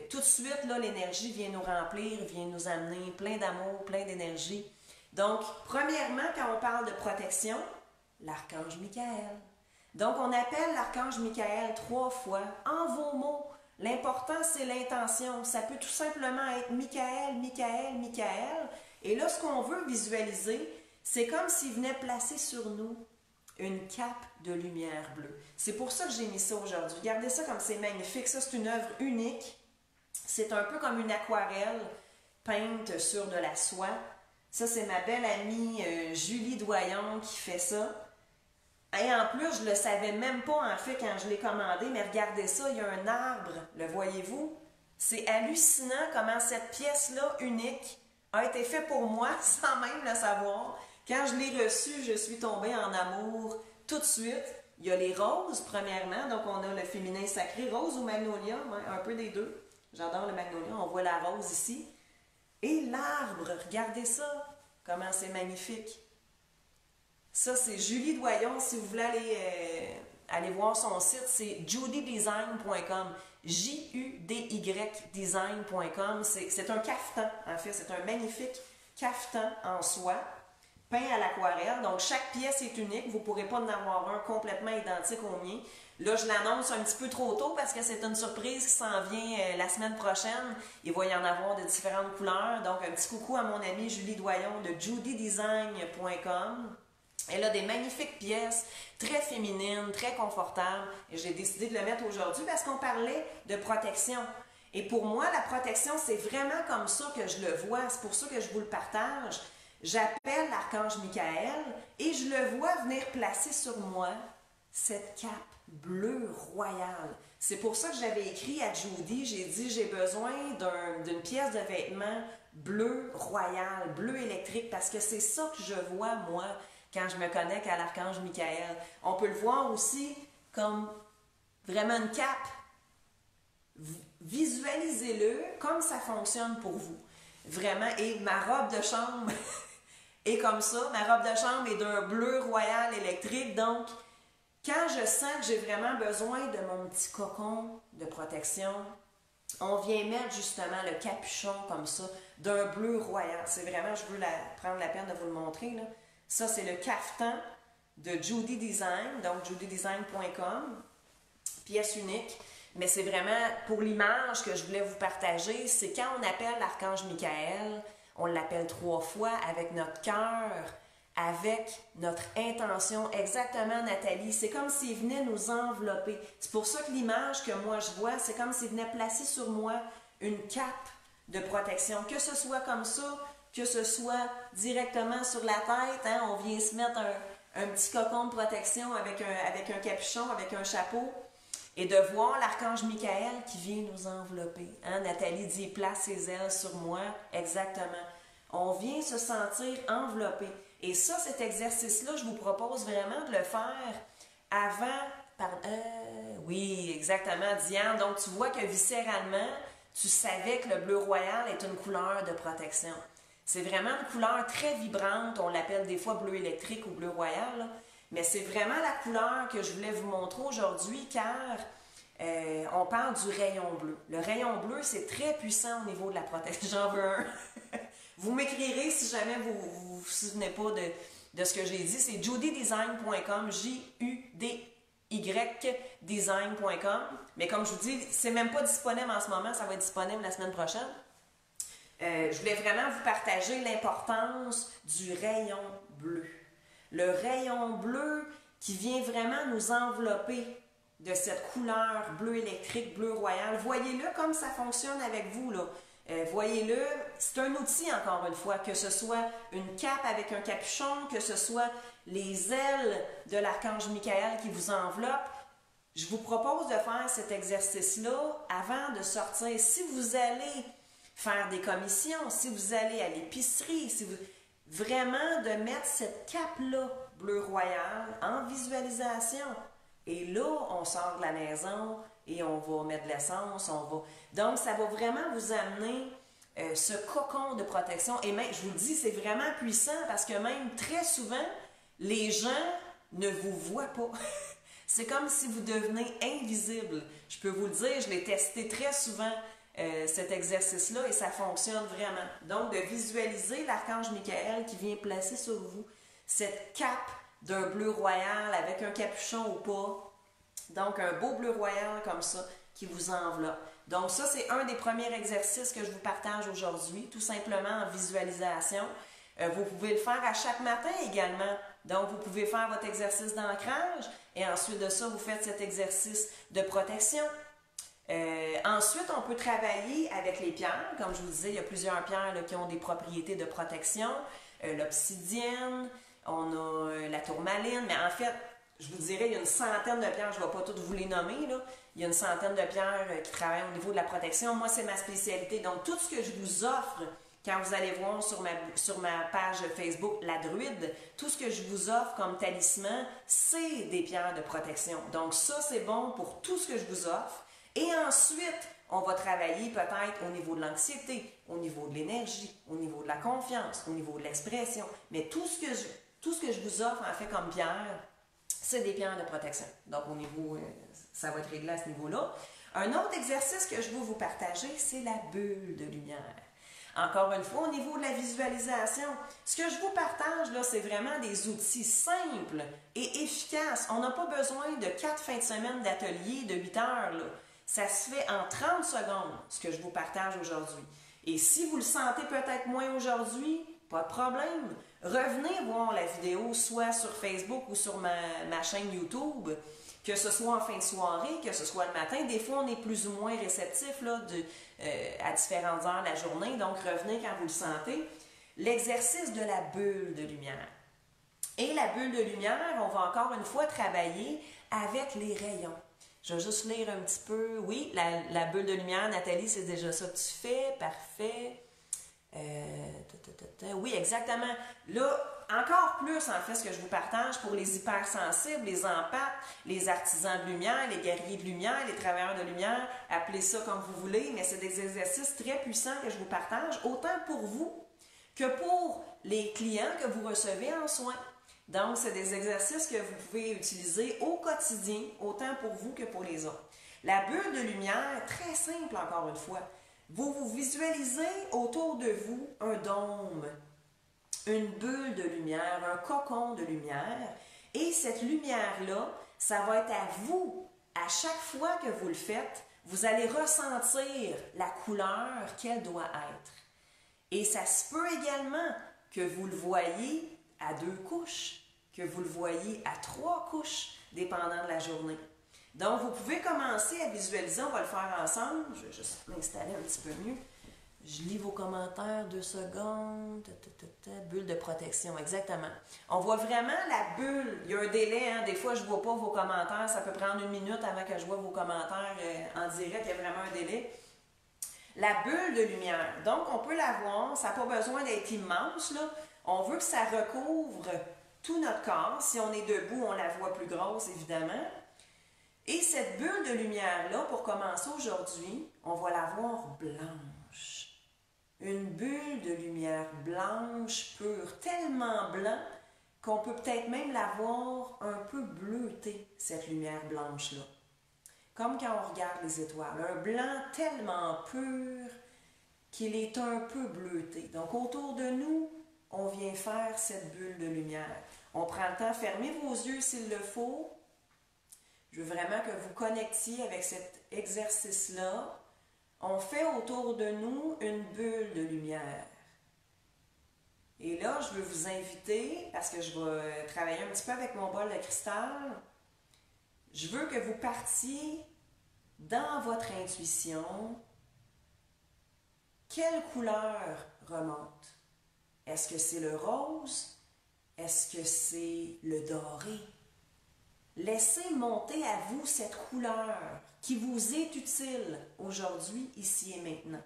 tout de suite, là, l'énergie vient nous remplir, vient nous amener plein d'amour, plein d'énergie. Donc, premièrement, quand on parle de protection, l'archange Michael. Donc, on appelle l'archange Michael 3 fois en vos mots. L'important, c'est l'intention. Ça peut tout simplement être Michael, Michael, Michael. Et là, ce qu'on veut visualiser, c'est comme s'il venait placer sur nous une cape de lumière bleue. C'est pour ça que j'ai mis ça aujourd'hui. Regardez ça comme c'est magnifique. Ça, c'est une œuvre unique. C'est un peu comme une aquarelle peinte sur de la soie. Ça, c'est ma belle amie Julie Doyon qui fait ça. Et en plus, je ne le savais même pas, en fait, quand je l'ai commandé, mais regardez ça, il y a un arbre, le voyez-vous? C'est hallucinant comment cette pièce-là, unique, a été faite pour moi, sans même le savoir. Quand je l'ai reçue, je suis tombée en amour tout de suite. Il y a les roses, premièrement, donc on a le féminin sacré, rose ou magnolia, ouais, un peu des deux. J'adore le magnolia, on voit la rose ici. Et l'arbre, regardez ça, comment c'est magnifique. Ça, c'est Julie Doyon. Si vous voulez aller voir son site, c'est judydesign.com. J-U-D-Y design.com. C'est un cafetan, en fait. C'est un magnifique cafetan en soie, peint à l'aquarelle. Donc, chaque pièce est unique. Vous ne pourrez pas en avoir un complètement identique au mien. Là, je l'annonce un petit peu trop tôt parce que c'est une surprise qui s'en vient la semaine prochaine. Il va y en avoir de différentes couleurs. Donc, un petit coucou à mon amie Julie Doyon de judydesign.com. Elle a des magnifiques pièces, très féminines, très confortables. Et j'ai décidé de le mettre aujourd'hui parce qu'on parlait de protection. Et pour moi, la protection, c'est vraiment comme ça que je le vois. C'est pour ça que je vous le partage. J'appelle l'archange Michael et je le vois venir placer sur moi cette cape bleue royale. C'est pour ça que j'avais écrit à Judy, j'ai dit j'ai besoin d'une pièce de vêtement bleu royal, bleu électrique, parce que c'est ça que je vois, moi, quand je me connecte à l'archange Michael. On peut le voir aussi comme vraiment une cape. Visualisez-le comme ça fonctionne pour vous. Vraiment, et ma robe de chambre est comme ça. Ma robe de chambre est d'un bleu royal électrique, donc quand je sens que j'ai vraiment besoin de mon petit cocon de protection, on vient mettre justement le capuchon comme ça, d'un bleu royal. C'est vraiment, je veux prendre la peine de vous le montrer, là. Ça, c'est le cafetan de Judy Design, donc judydesign.com, pièce unique. Mais c'est vraiment, pour l'image que je voulais vous partager, c'est quand on appelle l'archange Michael, on l'appelle 3 fois avec notre cœur, avec notre intention. Exactement, Nathalie. C'est comme s'il venait nous envelopper. C'est pour ça que l'image que moi je vois, c'est comme s'il venait placer sur moi une cape de protection. Que ce soit comme ça, que ce soit directement sur la tête, hein, on vient se mettre un petit cocon de protection avec un capuchon, avec un chapeau, et de voir l'archange Michael qui vient nous envelopper. Hein? Nathalie dit, place ses ailes sur moi. Exactement. On vient se sentir enveloppé. Et ça, cet exercice-là, je vous propose vraiment de le faire avant... oui, exactement, Diane. Donc, tu vois que viscéralement, tu savais que le bleu royal est une couleur de protection. C'est vraiment une couleur très vibrante, on l'appelle des fois bleu électrique ou bleu royal, là. Mais c'est vraiment la couleur que je voulais vous montrer aujourd'hui car on parle du rayon bleu. Le rayon bleu, c'est très puissant au niveau de la protection. J'en veux un. Vous m'écrirez si jamais vous vous souvenez pas de ce que j'ai dit. C'est judydesign.com, JUDY design.com. Mais comme je vous dis, c'est même pas disponible en ce moment, ça va être disponible la semaine prochaine. Je voulais vraiment vous partager l'importance du rayon bleu. Le rayon bleu qui vient vraiment nous envelopper de cette couleur bleu électrique, bleu royal. Voyez-le comme ça fonctionne avec vous, là. Voyez-le, c'est un outil encore une fois, que ce soit une cape avec un capuchon, que ce soit les ailes de l'archange Michael qui vous enveloppent. Je vous propose de faire cet exercice-là avant de sortir. Si vous allez faire des commissions, si vous allez à l'épicerie, si vous... vraiment de mettre cette cape-là, bleu royal, en visualisation. Et là, on sort de la maison et on va mettre de l'essence, on va... Donc, ça va vraiment vous amener ce cocon de protection. Et même, je vous le dis, c'est vraiment puissant parce que même très souvent, les gens ne vous voient pas. C'est comme si vous devenez invisible. Je peux vous le dire, je l'ai testé très souvent, cet exercice-là, et ça fonctionne vraiment. Donc, de visualiser l'archange Michael qui vient placer sur vous cette cape d'un bleu royal avec un capuchon ou pas. Donc, un beau bleu royal comme ça qui vous enveloppe. Donc, ça, c'est un des premiers exercices que je vous partage aujourd'hui, tout simplement en visualisation. Vous pouvez le faire à chaque matin également. Donc, vous pouvez faire votre exercice d'ancrage et ensuite de ça, vous faites cet exercice de protection. Ensuite, on peut travailler avec les pierres. Comme je vous disais, il y a plusieurs pierres là, qui ont des propriétés de protection. L'obsidienne, on a la tourmaline, mais en fait, je vous dirais, il y a une centaine de pierres, je ne vais pas toutes vous les nommer, là. Il y a une centaine de pierres qui travaillent au niveau de la protection. Moi, c'est ma spécialité. Donc, tout ce que je vous offre, quand vous allez voir sur ma page Facebook, La Druide, tout ce que je vous offre comme talisman, c'est des pierres de protection. Donc, ça, c'est bon pour tout ce que je vous offre. Et ensuite, on va travailler peut-être au niveau de l'anxiété, au niveau de l'énergie, au niveau de la confiance, au niveau de l'expression. Mais tout ce que je vous offre, en fait, comme pierre, c'est des pierres de protection. Donc, au niveau, ça va être réglé à ce niveau-là. Un autre exercice que je veux vous partager, c'est la bulle de lumière. Encore une fois, au niveau de la visualisation, ce que je vous partage, là, c'est vraiment des outils simples et efficaces. On n'a pas besoin de 4 fins de semaine d'atelier de 8 heures, là. Ça se fait en 30 secondes, ce que je vous partage aujourd'hui. Et si vous le sentez peut-être moins aujourd'hui, pas de problème. Revenez voir la vidéo, soit sur Facebook ou sur ma chaîne YouTube, que ce soit en fin de soirée, que ce soit le matin. Des fois, on est plus ou moins réceptif là, à différentes heures de la journée, donc revenez quand vous le sentez. L'exercice de la bulle de lumière. Et la bulle de lumière, on va encore une fois travailler avec les rayons. Je vais juste lire un petit peu. Oui, la bulle de lumière, Nathalie, c'est déjà ça que tu fais. Parfait. Oui, exactement. Là, encore plus, en fait, ce que je vous partage pour les hypersensibles, les empathes, les artisans de lumière, les guerriers de lumière, les travailleurs de lumière, appelez ça comme vous voulez, mais c'est des exercices très puissants que je vous partage, autant pour vous que pour les clients que vous recevez en soins. Donc, c'est des exercices que vous pouvez utiliser au quotidien, autant pour vous que pour les autres. La bulle de lumière, très simple encore une fois. Vous visualisez autour de vous un dôme, une bulle de lumière, un cocon de lumière. Et cette lumière-là, ça va être à vous, à chaque fois que vous le faites, vous allez ressentir la couleur qu'elle doit être. Et ça se peut également que vous le voyez à 2 couches, que vous le voyez à 3 couches, dépendant de la journée. Donc, vous pouvez commencer à visualiser, on va le faire ensemble. Je vais juste m'installer un petit peu mieux. Je lis vos commentaires, 2 secondes. Bulle de protection, exactement. On voit vraiment la bulle. Il y a un délai, hein? Des fois, je ne vois pas vos commentaires. Ça peut prendre 1 minute avant que je vois vos commentaires en direct. Il y a vraiment un délai. La bulle de lumière. Donc, on peut la voir. Ça n'a pas besoin d'être immense, là. On veut que ça recouvre tout notre corps. Si on est debout, on la voit plus grosse, évidemment. Et cette bulle de lumière-là, pour commencer aujourd'hui, on va la voir blanche. Une bulle de lumière blanche, pure, tellement blanc qu'on peut peut-être même la voir un peu bleutée, cette lumière blanche-là. Comme quand on regarde les étoiles. Un blanc tellement pur qu'il est un peu bleuté. Donc autour de nous, on vient faire cette bulle de lumière. On prend le temps, fermez vos yeux s'il le faut. Je veux vraiment que vous connectiez avec cet exercice-là. On fait autour de nous une bulle de lumière. Et là, je veux vous inviter, parce que je vais travailler un petit peu avec mon bol de cristal, je veux que vous partiez dans votre intuition. Quelle couleur remonte? Est-ce que c'est le rose? Est-ce que c'est le doré? Laissez monter à vous cette couleur qui vous est utile aujourd'hui, ici et maintenant.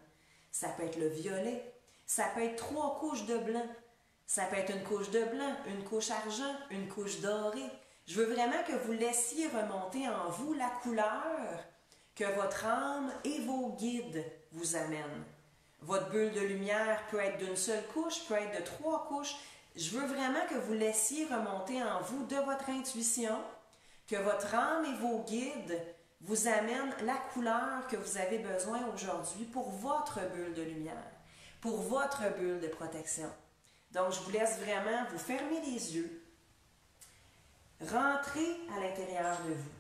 Ça peut être le violet, ça peut être 3 couches de blanc, ça peut être une couche de blanc, une couche argent, une couche dorée. Je veux vraiment que vous laissiez remonter en vous la couleur que votre âme et vos guides vous amènent. Votre bulle de lumière peut être d'une seule couche, peut être de 3 couches. Je veux vraiment que vous laissiez remonter en vous de votre intuition, que votre âme et vos guides vous amènent la couleur que vous avez besoin aujourd'hui pour votre bulle de lumière, pour votre bulle de protection. Donc, je vous laisse vraiment vous fermer les yeux, rentrer à l'intérieur de vous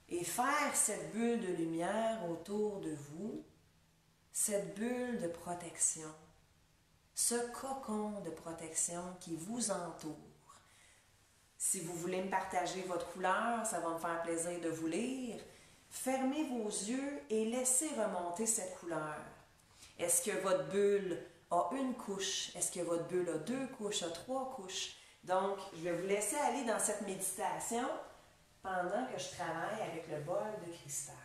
et faire cette bulle de lumière autour de vous, cette bulle de protection, ce cocon de protection qui vous entoure. Si vous voulez me partager votre couleur, ça va me faire plaisir de vous lire. Fermez vos yeux et laissez remonter cette couleur. Est-ce que votre bulle a une couche? Est-ce que votre bulle a 2 couches, a 3 couches? Donc, je vais vous laisser aller dans cette méditation pendant que je travaille avec le bol de cristal.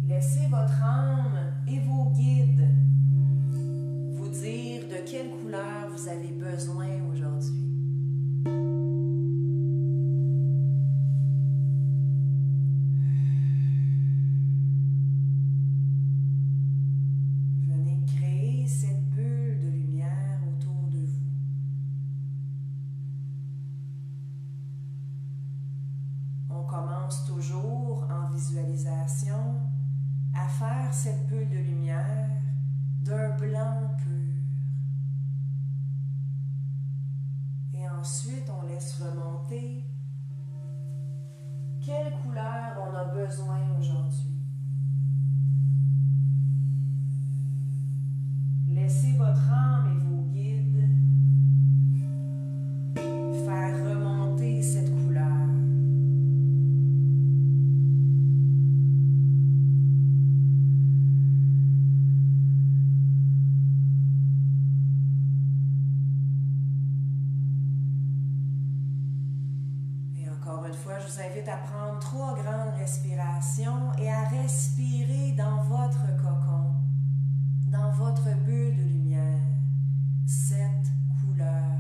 Laissez votre âme et vos guides vous dire de quelle couleur vous avez besoin aujourd'hui. Venez créer cette bulle de lumière autour de vous. On commence toujours en visualisation à faire cette bulle de lumière d'un blanc pur. Et ensuite, on laisse remonter quelle couleur on a besoin aujourd'hui. Laissez votre âme et vos guides faire remonter cette couleur. Je vous invite à prendre 3 grandes respirations et à respirer dans votre cocon, dans votre bulle de lumière, cette couleur.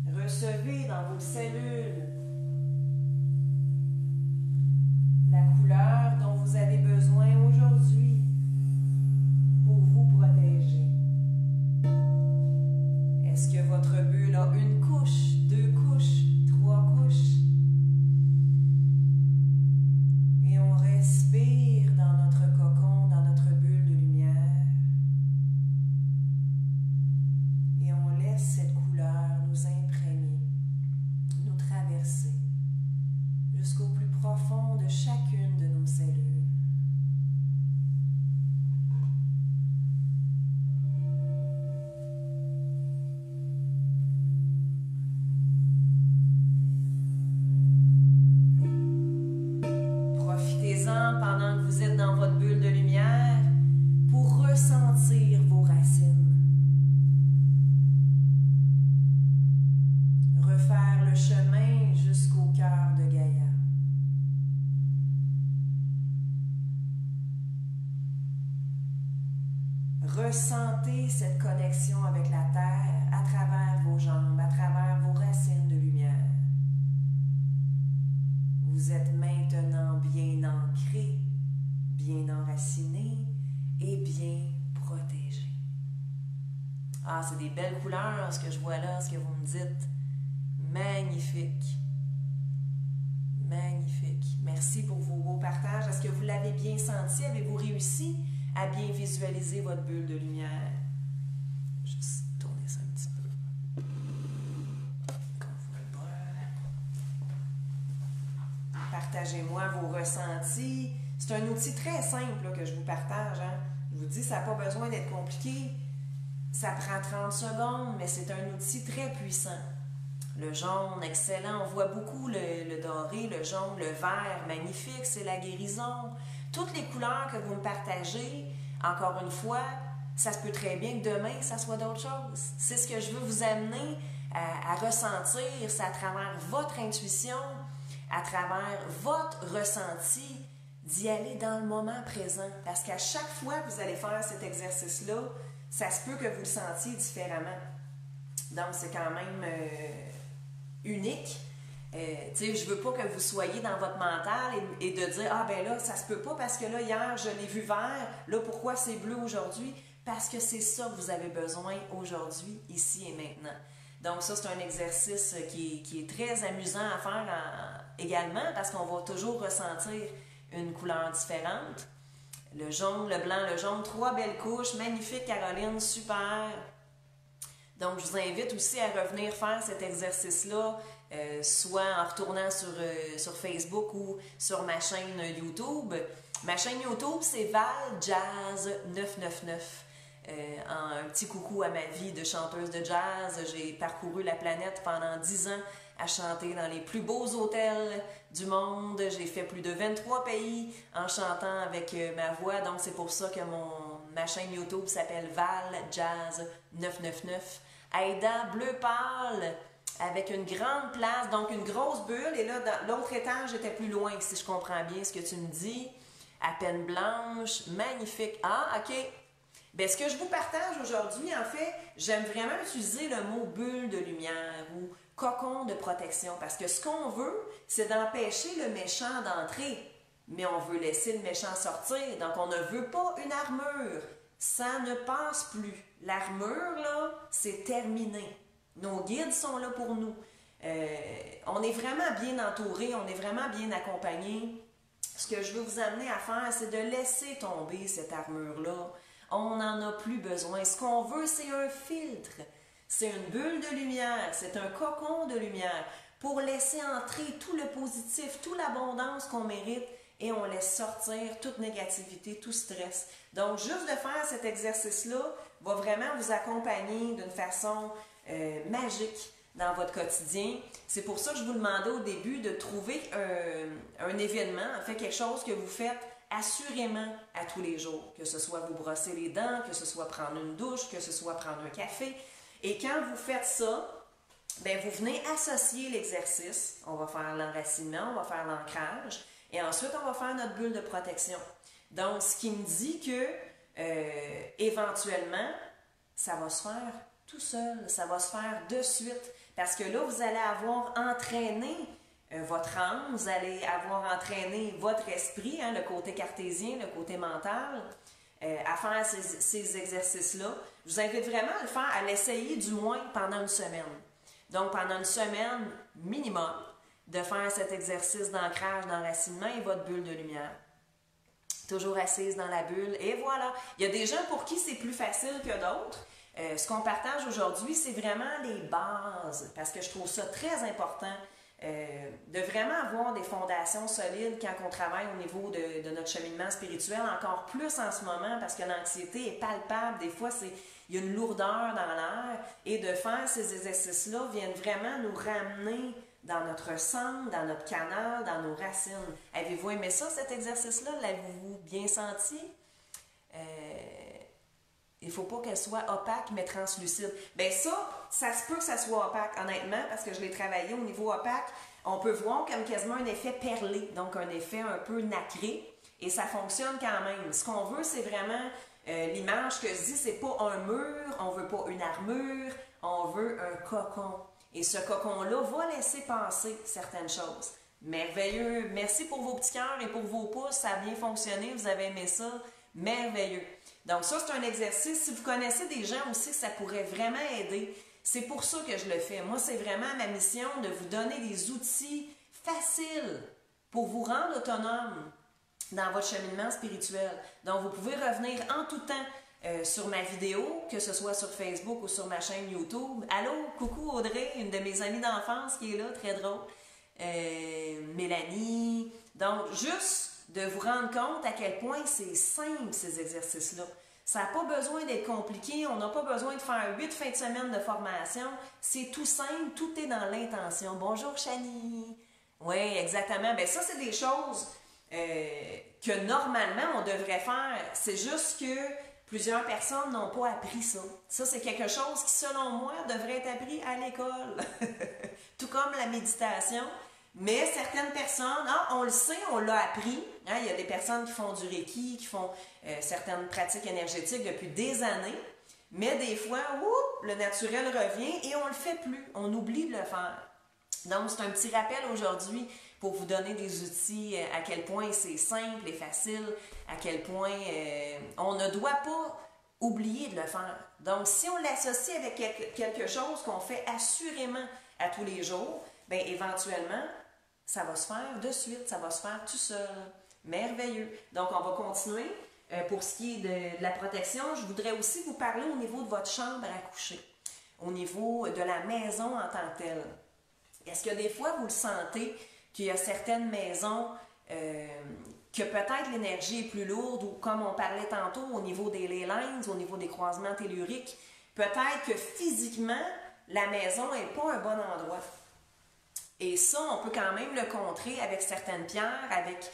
Recevez dans vos cellules la couleur dont vous avez besoin aujourd'hui pour vous protéger. Est-ce que votre bulle a une couche, 2 couches, 3 couches? Et on respire dans notre cocon, dans notre bulle de lumière. Et on laisse cette couleur nous imprégner, nous traverser jusqu'au plus profond de chacune de nos cellules. Pendant que vous êtes dans votre bulle de lumière pour ressentir vos racines. Refaire le chemin jusqu'au cœur de Gaïa. Ressentez cette connexion avec la terre à travers vos jambes, à travers vos racines de lumière. Vous êtes maintenant bien ancré, bien enraciné et bien protégé. Ah, c'est des belles couleurs, ce que je vois là, ce que vous me dites. Magnifique. Magnifique. Merci pour vos beaux partages. Est-ce que vous l'avez bien senti? Avez-vous réussi à bien visualiser votre bulle de lumière? Juste tourner ça un petit peu. Qu'on voit le bol. Partagez-moi vos ressentis. C'est un outil très simple là, que je vous partage. Hein? Je vous dis, ça n'a pas besoin d'être compliqué. Ça prend 30 secondes, mais c'est un outil très puissant. Le jaune, excellent. On voit beaucoup le doré, le jaune, le vert, magnifique, c'est la guérison. Toutes les couleurs que vous me partagez, encore une fois, ça se peut très bien que demain, ça soit d'autres choses. C'est ce que je veux vous amener à ressentir, c'est à travers votre intuition, à travers votre ressenti, d'y aller dans le moment présent. Parce qu'à chaque fois que vous allez faire cet exercice-là, ça se peut que vous le sentiez différemment. Donc, c'est quand même unique. Je ne veux pas que vous soyez dans votre mental et de dire « Ah ben là, ça se peut pas parce que là, hier, je l'ai vu vert. Là, pourquoi c'est bleu aujourd'hui? » Parce que c'est ça que vous avez besoin aujourd'hui, ici et maintenant. Donc ça, c'est un exercice qui est très amusant à faire également parce qu'on va toujours ressentir une couleur différente. Le jaune, le blanc, le jaune, 3 belles couches. Magnifique, Caroline, super! Donc, je vous invite aussi à revenir faire cet exercice-là, soit en retournant sur Facebook ou sur ma chaîne YouTube. Ma chaîne YouTube, c'est Val Jazz 999. Un petit coucou à ma vie de chanteuse de jazz. J'ai parcouru la planète pendant 10 ans à chanter dans les plus beaux hôtels du monde. J'ai fait plus de 23 pays en chantant avec ma voix. Donc, c'est pour ça que ma chaîne YouTube s'appelle Val Jazz 999. Aida bleu pâle avec une grande place, donc une grosse bulle. Et là, l'autre étage était plus loin, si je comprends bien ce que tu me dis. À peine blanche, magnifique. Ah, OK. Bien, ce que je vous partage aujourd'hui, en fait, j'aime vraiment utiliser le mot bulle de lumière ou cocon de protection parce que ce qu'on veut, c'est d'empêcher le méchant d'entrer. Mais on veut laisser le méchant sortir, donc on ne veut pas une armure. Ça ne passe plus. L'armure, là, c'est terminé. Nos guides sont là pour nous. On est vraiment bien entouré, on est vraiment bien accompagné. Ce que je veux vous amener à faire, c'est de laisser tomber cette armure-là. On n'en a plus besoin. Ce qu'on veut, c'est un filtre. C'est une bulle de lumière, c'est un cocon de lumière pour laisser entrer tout le positif, toute l'abondance qu'on mérite et on laisse sortir toute négativité, tout stress. Donc, juste de faire cet exercice-là va vraiment vous accompagner d'une façon magique dans votre quotidien. C'est pour ça que je vous demandais au début de trouver un événement, en fait quelque chose que vous faites assurément à tous les jours, que ce soit vous brosser les dents, que ce soit prendre une douche, que ce soit prendre un café. Et quand vous faites ça, bien, vous venez associer l'exercice. On va faire l'enracinement, on va faire l'ancrage et ensuite on va faire notre bulle de protection. Donc, ce qui me dit que éventuellement, ça va se faire tout seul, ça va se faire de suite. Parce que là, vous allez avoir entraîné votre âme, vous allez avoir entraîné votre esprit, hein, le côté cartésien, le côté mental, à faire ces exercices-là. Je vous invite vraiment à le faire, à l'essayer du moins pendant une semaine. Donc, pendant une semaine minimum, de faire cet exercice d'ancrage, d'enracinement et votre bulle de lumière. Toujours assise dans la bulle, et voilà. Il y a des gens pour qui c'est plus facile que d'autres. Ce qu'on partage aujourd'hui, c'est vraiment les bases, parce que je trouve ça très important de vraiment avoir des fondations solides quand on travaille au niveau de notre cheminement spirituel, encore plus en ce moment, parce que l'anxiété est palpable. Des fois, il y a une lourdeur dans l'air, et de faire ces exercices-là viennent vraiment nous ramener dans notre centre, dans notre canal, dans nos racines. Avez-vous aimé ça, cet exercice-là? L'avez-vous bien senti? Il ne faut pas qu'elle soit opaque, mais translucide. Bien ça se peut que ça soit opaque, honnêtement, parce que je l'ai travaillé au niveau opaque. On peut voir comme quasiment un effet perlé, donc un effet un peu nacré, et ça fonctionne quand même. Ce qu'on veut, c'est vraiment L'image que je dis, c'est pas un mur, on veut pas une armure, on veut un cocon. Et ce cocon-là va laisser passer certaines choses. Merveilleux. Merci pour vos petits cœurs et pour vos pouces. Ça a bien fonctionné. Vous avez aimé ça. Merveilleux. Donc ça, c'est un exercice. Si vous connaissez des gens aussi que ça pourrait vraiment aider, c'est pour ça que je le fais. Moi, c'est vraiment ma mission de vous donner des outils faciles pour vous rendre autonome dans votre cheminement spirituel. Donc, vous pouvez revenir en tout temps sur ma vidéo, que ce soit sur Facebook ou sur ma chaîne YouTube. Allô, coucou Audrey, une de mes amies d'enfance qui est là, très drôle. Mélanie. Donc, juste de vous rendre compte à quel point c'est simple, ces exercices-là. Ça n'a pas besoin d'être compliqué, on n'a pas besoin de faire 8 fins de semaine de formation. C'est tout simple, tout est dans l'intention. Bonjour, Chani. Oui, exactement. Bien, ça, c'est des choses que normalement, on devrait faire. C'est juste que plusieurs personnes n'ont pas appris ça. Ça, c'est quelque chose qui, selon moi, devrait être appris à l'école. Tout comme la méditation. Mais certaines personnes, on le sait, on l'a appris. Hein, il y a des personnes qui font du Reiki, qui font certaines pratiques énergétiques depuis des années. Mais des fois, le naturel revient et on ne le fait plus. On oublie de le faire. Donc, c'est un petit rappel aujourd'hui pour vous donner des outils, à quel point c'est simple et facile, à quel point on ne doit pas oublier de le faire. Donc, si on l'associe avec quelque chose qu'on fait assurément à tous les jours, bien, éventuellement, ça va se faire de suite, ça va se faire tout seul. Merveilleux. Donc, on va continuer. Pour ce qui est de la protection, je voudrais aussi vous parler au niveau de votre chambre à coucher, au niveau de la maison en tant que telle. Est-ce que des fois, vous le sentez qu'il y a certaines maisons que peut-être l'énergie est plus lourde ou comme on parlait tantôt au niveau des ley lines, au niveau des croisements telluriques, peut-être que physiquement, la maison n'est pas un bon endroit. Et ça, on peut quand même le contrer avec certaines pierres, avec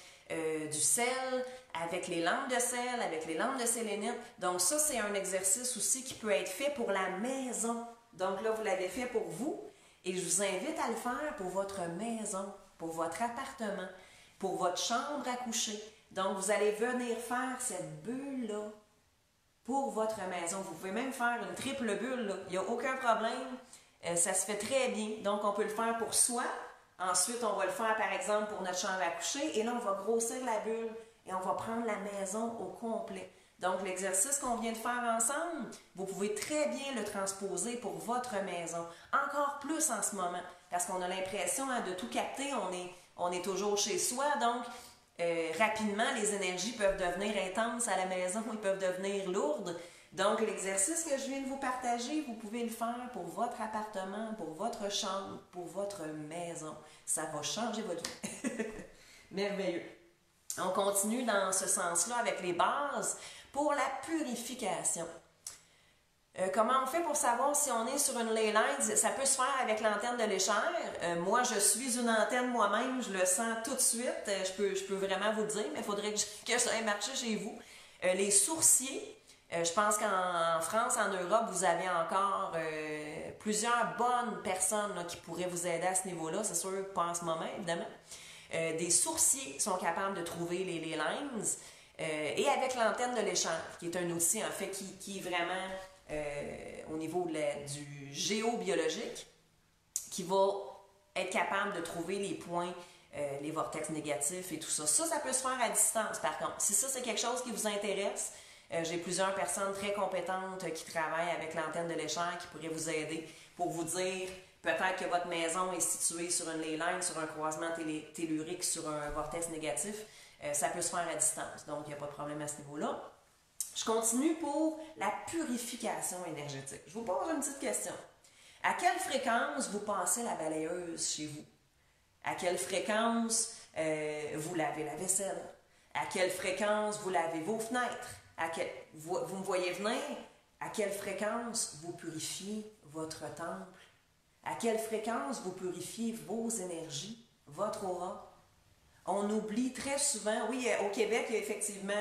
du sel, avec les lampes de sel, avec les lampes de sélénite. Donc ça, c'est un exercice aussi qui peut être fait pour la maison. Donc là, vous l'avez fait pour vous. Et je vous invite à le faire pour votre maison, pour votre appartement, pour votre chambre à coucher. Donc, vous allez venir faire cette bulle-là pour votre maison. Vous pouvez même faire une triple bulle, là. Il n'y a aucun problème. Ça se fait très bien. Donc, on peut le faire pour soi. Ensuite, on va le faire, par exemple, pour notre chambre à coucher. Et là, on va grossir la bulle et on va prendre la maison au complet. Donc, l'exercice qu'on vient de faire ensemble, vous pouvez très bien le transposer pour votre maison. Encore plus en ce moment, parce qu'on a l'impression de tout capter, on est toujours chez soi, donc rapidement, les énergies peuvent devenir intenses à la maison, ils peuvent devenir lourdes. Donc, l'exercice que je viens de vous partager, vous pouvez le faire pour votre appartement, pour votre chambre, pour votre maison. Ça va changer votre vie. Merveilleux. On continue dans ce sens-là avec les bases pour la purification. Comment on fait pour savoir si on est sur une ley line? Ça peut se faire avec l'antenne de l'échelle. Moi, je suis une antenne moi-même, je le sens tout de suite. Je peux vraiment vous le dire, mais il faudrait que j'aille marcher chez vous. Les sourciers, je pense qu'en France, en Europe, vous avez encore plusieurs bonnes personnes là, qui pourraient vous aider à ce niveau-là. C'est sûr, pas en ce moment, évidemment. Des sourciers sont capables de trouver les lines. Et avec l'antenne de l'échelle, qui est un outil en fait qui est vraiment au niveau du géobiologique, qui va être capable de trouver les points, les vortex négatifs et tout ça. Ça peut se faire à distance par contre. Si ça c'est quelque chose qui vous intéresse, j'ai plusieurs personnes très compétentes qui travaillent avec l'antenne de l'échelle qui pourraient vous aider pour vous dire peut-être que votre maison est située sur une ley line, sur un croisement tellurique, sur un vortex négatif. Ça peut se faire à distance, donc il n'y a pas de problème à ce niveau-là. Je continue pour la purification énergétique. Je vous pose une petite question. À quelle fréquence vous passez la balayeuse chez vous? À quelle fréquence vous lavez la vaisselle? À quelle fréquence vous lavez vos fenêtres? Vous me voyez venir? À quelle fréquence vous purifiez votre temple? À quelle fréquence vous purifiez vos énergies, votre aura? On oublie très souvent, oui, au Québec, il y a effectivement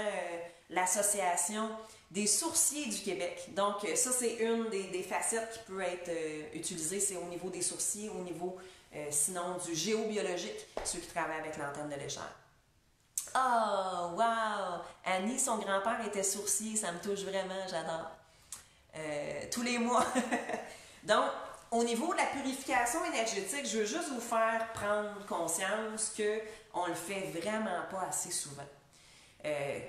l'association des sourciers du Québec. Donc, ça, c'est une des facettes qui peut être utilisée, c'est au niveau des sourciers, au niveau, sinon, du géobiologique, ceux qui travaillent avec l'antenne de l'échelle. Oh, wow! Annie, son grand-père était sourcier, ça me touche vraiment, j'adore. Tous les mois. Donc, au niveau de la purification énergétique, je veux juste vous faire prendre conscience qu'on ne le fait vraiment pas assez souvent.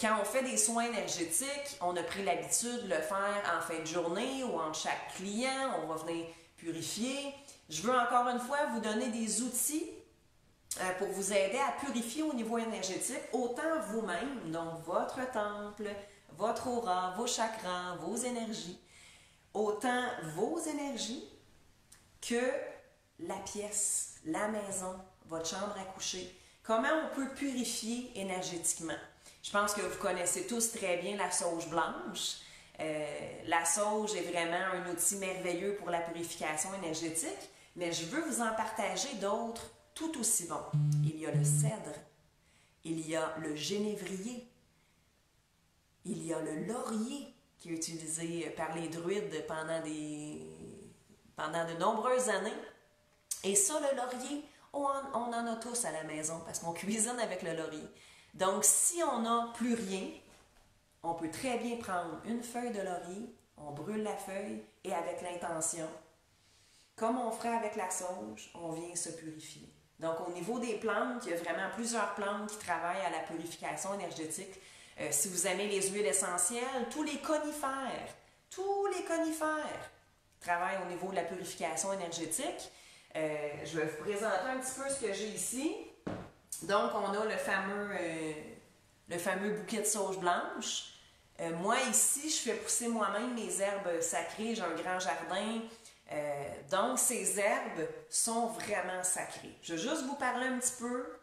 Quand on fait des soins énergétiques, on a pris l'habitude de le faire en fin de journée ou entre chaque client, on va venir purifier. Je veux encore une fois vous donner des outils pour vous aider à purifier au niveau énergétique, autant vous-même, donc votre temple, votre aura, vos chakras, vos énergies, autant vos énergies que la pièce, la maison, votre chambre à coucher. Comment on peut purifier énergétiquement? Je pense que vous connaissez tous très bien la sauge blanche. La sauge est vraiment un outil merveilleux pour la purification énergétique, mais je veux vous en partager d'autres tout aussi bons. Il y a le cèdre, il y a le génévrier, il y a le laurier qui est utilisé par les druides pendant de nombreuses années. Et ça, le laurier, on en a tous à la maison parce qu'on cuisine avec le laurier. Donc, si on n'a plus rien, on peut très bien prendre une feuille de laurier, on brûle la feuille et avec l'intention, comme on ferait avec la sauge, on vient se purifier. Donc, au niveau des plantes, il y a vraiment plusieurs plantes qui travaillent à la purification énergétique. Si vous aimez les huiles essentielles, tous les conifères travaillent au niveau de la purification énergétique. Je vais vous présenter un petit peu ce que j'ai ici. Donc, on a le fameux bouquet de sauge blanche. Moi, ici, je fais pousser moi-même mes herbes sacrées. J'ai un grand jardin. Donc, ces herbes sont vraiment sacrées. Je vais juste vous parler un petit peu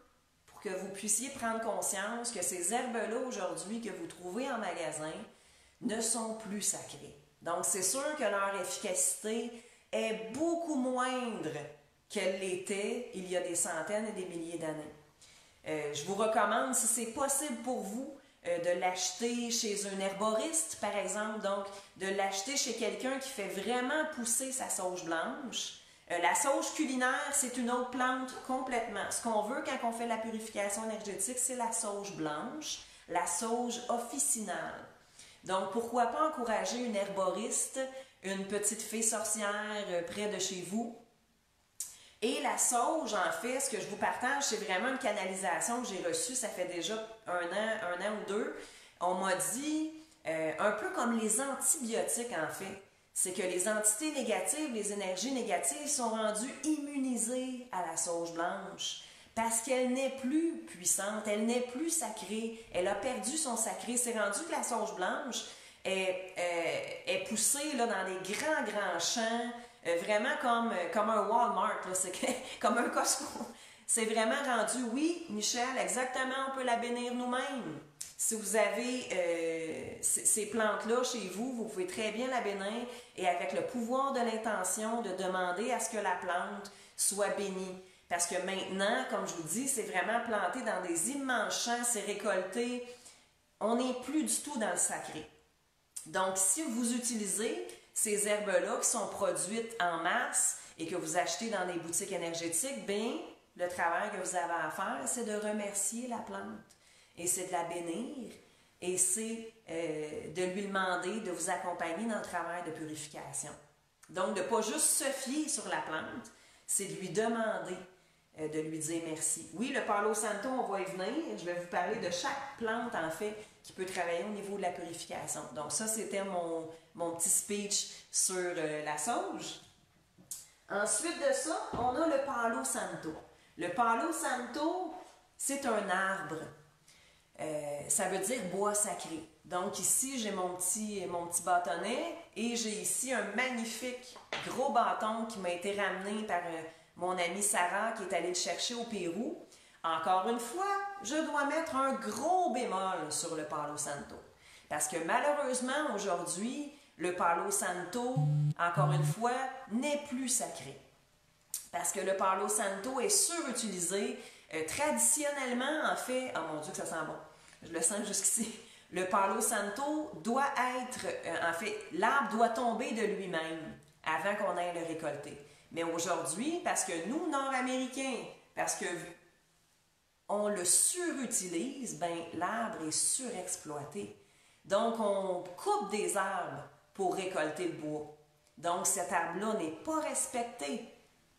pour que vous puissiez prendre conscience que ces herbes-là, aujourd'hui, que vous trouvez en magasin, ne sont plus sacrées. Donc, c'est sûr que leur efficacité est beaucoup moindre qu'elle l'était il y a des centaines et des milliers d'années. Je vous recommande, si c'est possible pour vous, de l'acheter chez un herboriste, par exemple, donc de l'acheter chez quelqu'un qui fait vraiment pousser sa sauge blanche. La sauge culinaire, c'est une autre plante complètement. Ce qu'on veut quand on fait la purification énergétique, c'est la sauge blanche, la sauge officinale. Donc, pourquoi pas encourager une herboriste, une petite fée sorcière près de chez vous. Et la sauge, en fait, ce que je vous partage, c'est vraiment une canalisation que j'ai reçue, ça fait déjà un an ou deux. On m'a dit, un peu comme les antibiotiques, en fait, c'est que les entités négatives, les énergies négatives sont rendues immunisées à la sauge blanche parce qu'elle n'est plus puissante, elle n'est plus sacrée, elle a perdu son sacré. C'est rendu que la sauge blanche est poussée là, dans des grands champs, vraiment comme un Walmart, là, c'est comme un Costco. C'est vraiment rendu, oui, Michel, exactement, on peut la bénir nous-mêmes. Si vous avez ces plantes-là chez vous, vous pouvez très bien la bénir et avec le pouvoir de l'intention de demander à ce que la plante soit bénie. Parce que maintenant, comme je vous dis, c'est vraiment planté dans des immenses champs, c'est récolté. On n'est plus du tout dans le sacré. Donc, si vous utilisez ces herbes-là qui sont produites en masse et que vous achetez dans des boutiques énergétiques, bien, le travail que vous avez à faire, c'est de remercier la plante. Et c'est de la bénir. Et c'est de lui demander de vous accompagner dans le travail de purification. Donc, de ne pas juste se fier sur la plante, c'est de lui demander de lui dire merci. Oui, le Palo Santo, on va y venir. Je vais vous parler de chaque plante, en fait, qui peut travailler au niveau de la purification. Donc ça, c'était mon petit speech sur la sauge. Ensuite de ça, on a le Palo Santo. Le Palo Santo, c'est un arbre. Ça veut dire bois sacré. Donc ici, j'ai mon petit bâtonnet et j'ai ici un magnifique gros bâton qui m'a été ramené par mon amie Sarah qui est allée le chercher au Pérou. Encore une fois, je dois mettre un gros bémol sur le Palo Santo. Parce que malheureusement, aujourd'hui, le Palo Santo, encore une fois, n'est plus sacré. Parce que le Palo Santo est surutilisé. Traditionnellement, en fait, oh mon Dieu que ça sent bon, je le sens jusqu'ici. Le Palo Santo doit être, en fait, l'arbre doit tomber de lui-même avant qu'on aille le récolter. Mais aujourd'hui, parce que nous, Nord-Américains, parce que on le surutilise, ben l'arbre est surexploité. Donc, on coupe des arbres pour récolter le bois. Donc, cet arbre-là n'est pas respecté.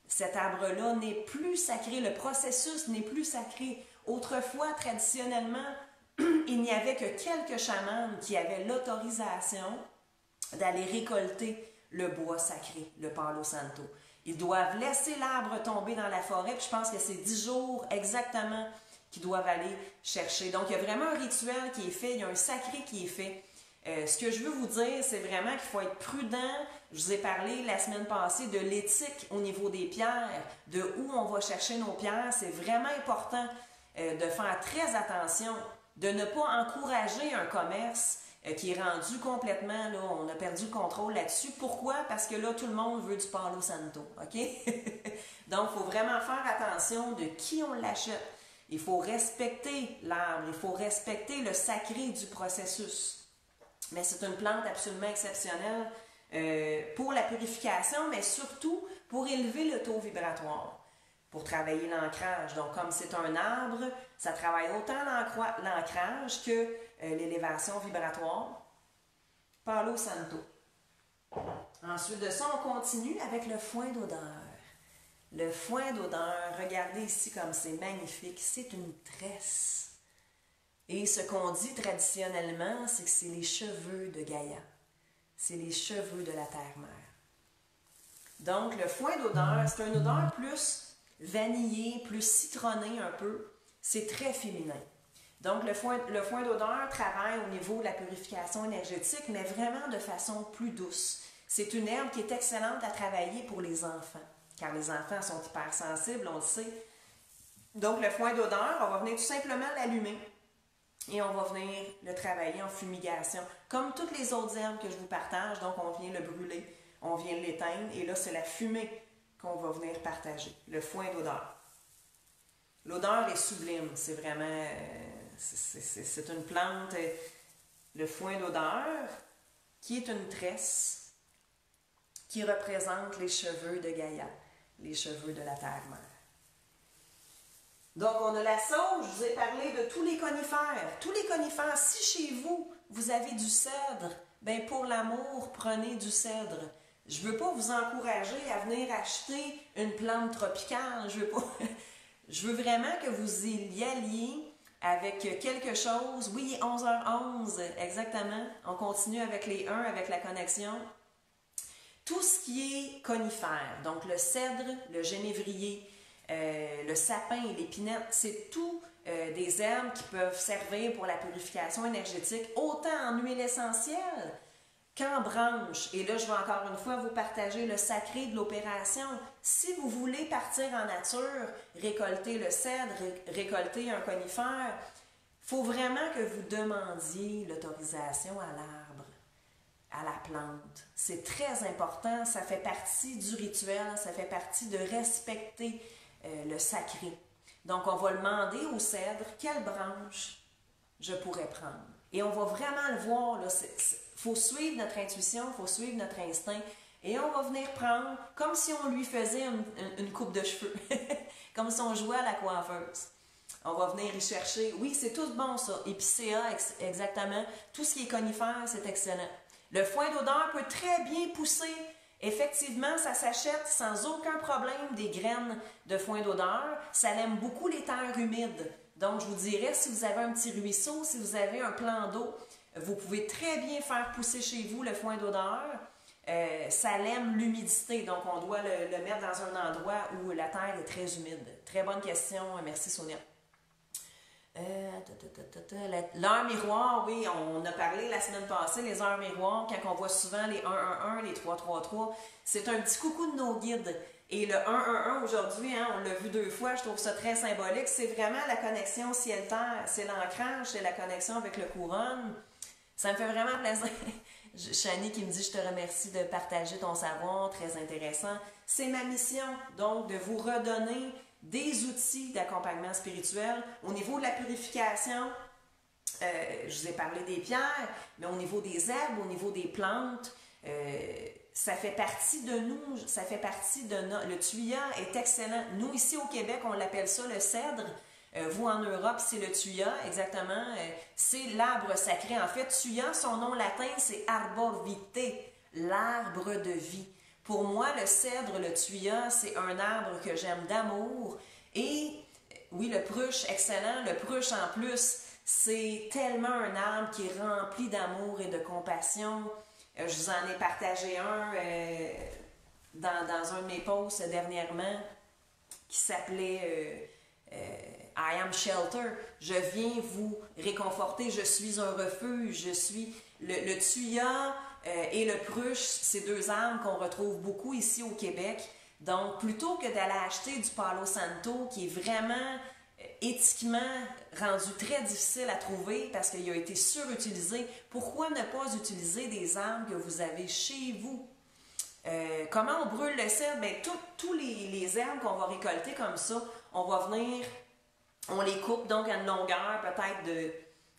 Cet arbre-là n'est plus sacré. Le processus n'est plus sacré. Autrefois, traditionnellement, il n'y avait que quelques chamans qui avaient l'autorisation d'aller récolter le bois sacré, le Palo Santo. Ils doivent laisser l'arbre tomber dans la forêt, puis je pense que c'est 10 jours exactement qu'ils doivent aller chercher. Donc, il y a vraiment un rituel qui est fait, il y a un sacré qui est fait. Ce que je veux vous dire, c'est vraiment qu'il faut être prudent. Je vous ai parlé la semaine passée de l'éthique au niveau des pierres, de où on va chercher nos pierres. C'est vraiment important de faire très attention, de ne pas encourager un commerce qui est rendu complètement, là, on a perdu le contrôle là-dessus. Pourquoi? Parce que là, tout le monde veut du Palo Santo, OK? Donc, il faut vraiment faire attention de qui on l'achète. Il faut respecter l'arbre, il faut respecter le sacré du processus. Mais c'est une plante absolument exceptionnelle pour la purification, mais surtout pour élever le taux vibratoire, pour travailler l'ancrage. Donc, comme c'est un arbre, ça travaille autant l'ancrage que l'élévation vibratoire. Palo Santo. Ensuite de ça, on continue avec le foin d'odeur. Le foin d'odeur, regardez ici comme c'est magnifique, c'est une tresse. Et ce qu'on dit traditionnellement, c'est que c'est les cheveux de Gaïa. C'est les cheveux de la terre-mère. Donc, le foin d'odeur, c'est une odeur plus vanillée, plus citronnée un peu. C'est très féminin. Donc, le foin d'odeur travaille au niveau de la purification énergétique, mais vraiment de façon plus douce. C'est une herbe qui est excellente à travailler pour les enfants, car les enfants sont hypersensibles, on le sait. Donc, le foin d'odeur, on va venir tout simplement l'allumer et on va venir le travailler en fumigation, comme toutes les autres herbes que je vous partage. Donc, on vient le brûler, on vient l'éteindre, et là, c'est la fumée qu'on va venir partager, le foin d'odeur. L'odeur est sublime, c'est vraiment... c'est une plante, le foin d'odeur, qui est une tresse qui représente les cheveux de Gaïa, les cheveux de la terre-mère. Donc, on a la sauge, je vous ai parlé de tous les conifères. Tous les conifères, si chez vous, vous avez du cèdre, bien pour l'amour, prenez du cèdre. Je ne veux pas vous encourager à venir acheter une plante tropicale. Je veux vraiment que vous y alliez avec quelque chose. Oui, 11h11, exactement. On continue avec les 1, avec la connexion. Tout ce qui est conifère, donc le cèdre, le genévrier, le sapin et l'épinette, c'est tout des herbes qui peuvent servir pour la purification énergétique, autant en huile essentielle qu'en branches. Et là, je vais encore une fois vous partager le sacré de l'opération. Si vous voulez partir en nature, récolter le cèdre, récolter un conifère, il faut vraiment que vous demandiez l'autorisation à l'arbre, à la plante. C'est très important, ça fait partie du rituel, ça fait partie de respecter le sacré. Donc, on va demander au cèdre quelle branche je pourrais prendre. Et on va vraiment le voir, là, faut suivre notre intuition, il faut suivre notre instinct. Et on va venir prendre, comme si on lui faisait une coupe de cheveux, comme si on jouait à la coiffeuse. On va venir y chercher, oui, c'est tout bon ça, épicéa, exactement. Tout ce qui est conifère, c'est excellent. Le foin d'odeur peut très bien pousser. Effectivement, ça s'achète sans aucun problème des graines de foin d'odeur. Ça aime beaucoup les terres humides. Donc, je vous dirais, si vous avez un petit ruisseau, si vous avez un plan d'eau, vous pouvez très bien faire pousser chez vous le foin d'odeur. Ça aime l'humidité, donc on doit le mettre dans un endroit où la terre est très humide. Très bonne question, merci Sonia. L'heure miroir, oui, on a parlé la semaine passée, les heures miroirs, quand on voit souvent les 1-1-1, les 3-3-3, c'est un petit coucou de nos guides. Et le 1-1-1 aujourd'hui, hein, on l'a vu 2 fois, je trouve ça très symbolique, c'est vraiment la connexion ciel-terre, c'est l'ancrage, c'est la connexion avec le couronne. Ça me fait vraiment plaisir. Chani qui me dit « Je te remercie de partager ton savoir, très intéressant. » C'est ma mission, donc, de vous redonner des outils d'accompagnement spirituel. Au niveau de la purification, je vous ai parlé des pierres, mais au niveau des herbes, au niveau des plantes, ça fait partie de nous, ça fait partie de le tuya est excellent. Nous, ici au Québec, on l'appelle ça le cèdre. Vous, en Europe, c'est le thuya, exactement. C'est l'arbre sacré. En fait, thuya, son nom latin, c'est arbor vitae, l'arbre de vie. Pour moi, le cèdre, le thuya, c'est un arbre que j'aime d'amour. Et oui, le pruche, excellent. Le pruche, en plus, c'est tellement un arbre qui est rempli d'amour et de compassion. Je vous en ai partagé un dans un de mes posts dernièrement qui s'appelait I am shelter. Je viens vous réconforter, je suis un refuge, je suis... Le thuya et le pruche, c'est deux arbres qu'on retrouve beaucoup ici au Québec. Donc, plutôt que d'aller acheter du Palo Santo, qui est vraiment éthiquement rendu très difficile à trouver parce qu'il a été surutilisé, pourquoi ne pas utiliser des arbres que vous avez chez vous? Comment on brûle le cèdre? Bien, tous les herbes qu'on va récolter comme ça, on va venir, on les coupe donc à une longueur peut-être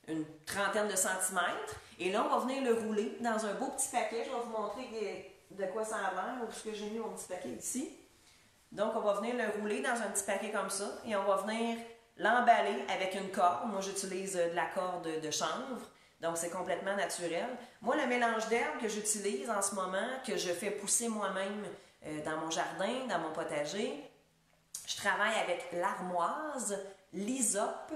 d'une trentaine de centimètres, et là, on va venir le rouler dans un beau petit paquet. Je vais vous montrer de quoi ça a l'air, où est-ce que j'ai mis mon petit paquet ici. Donc, on va venir le rouler dans un petit paquet comme ça, et on va venir l'emballer avec une corde. Moi, j'utilise de la corde de chanvre. Donc, c'est complètement naturel. Moi, le mélange d'herbes que j'utilise en ce moment, que je fais pousser moi-même dans mon jardin, dans mon potager, je travaille avec l'armoise, l'hysope,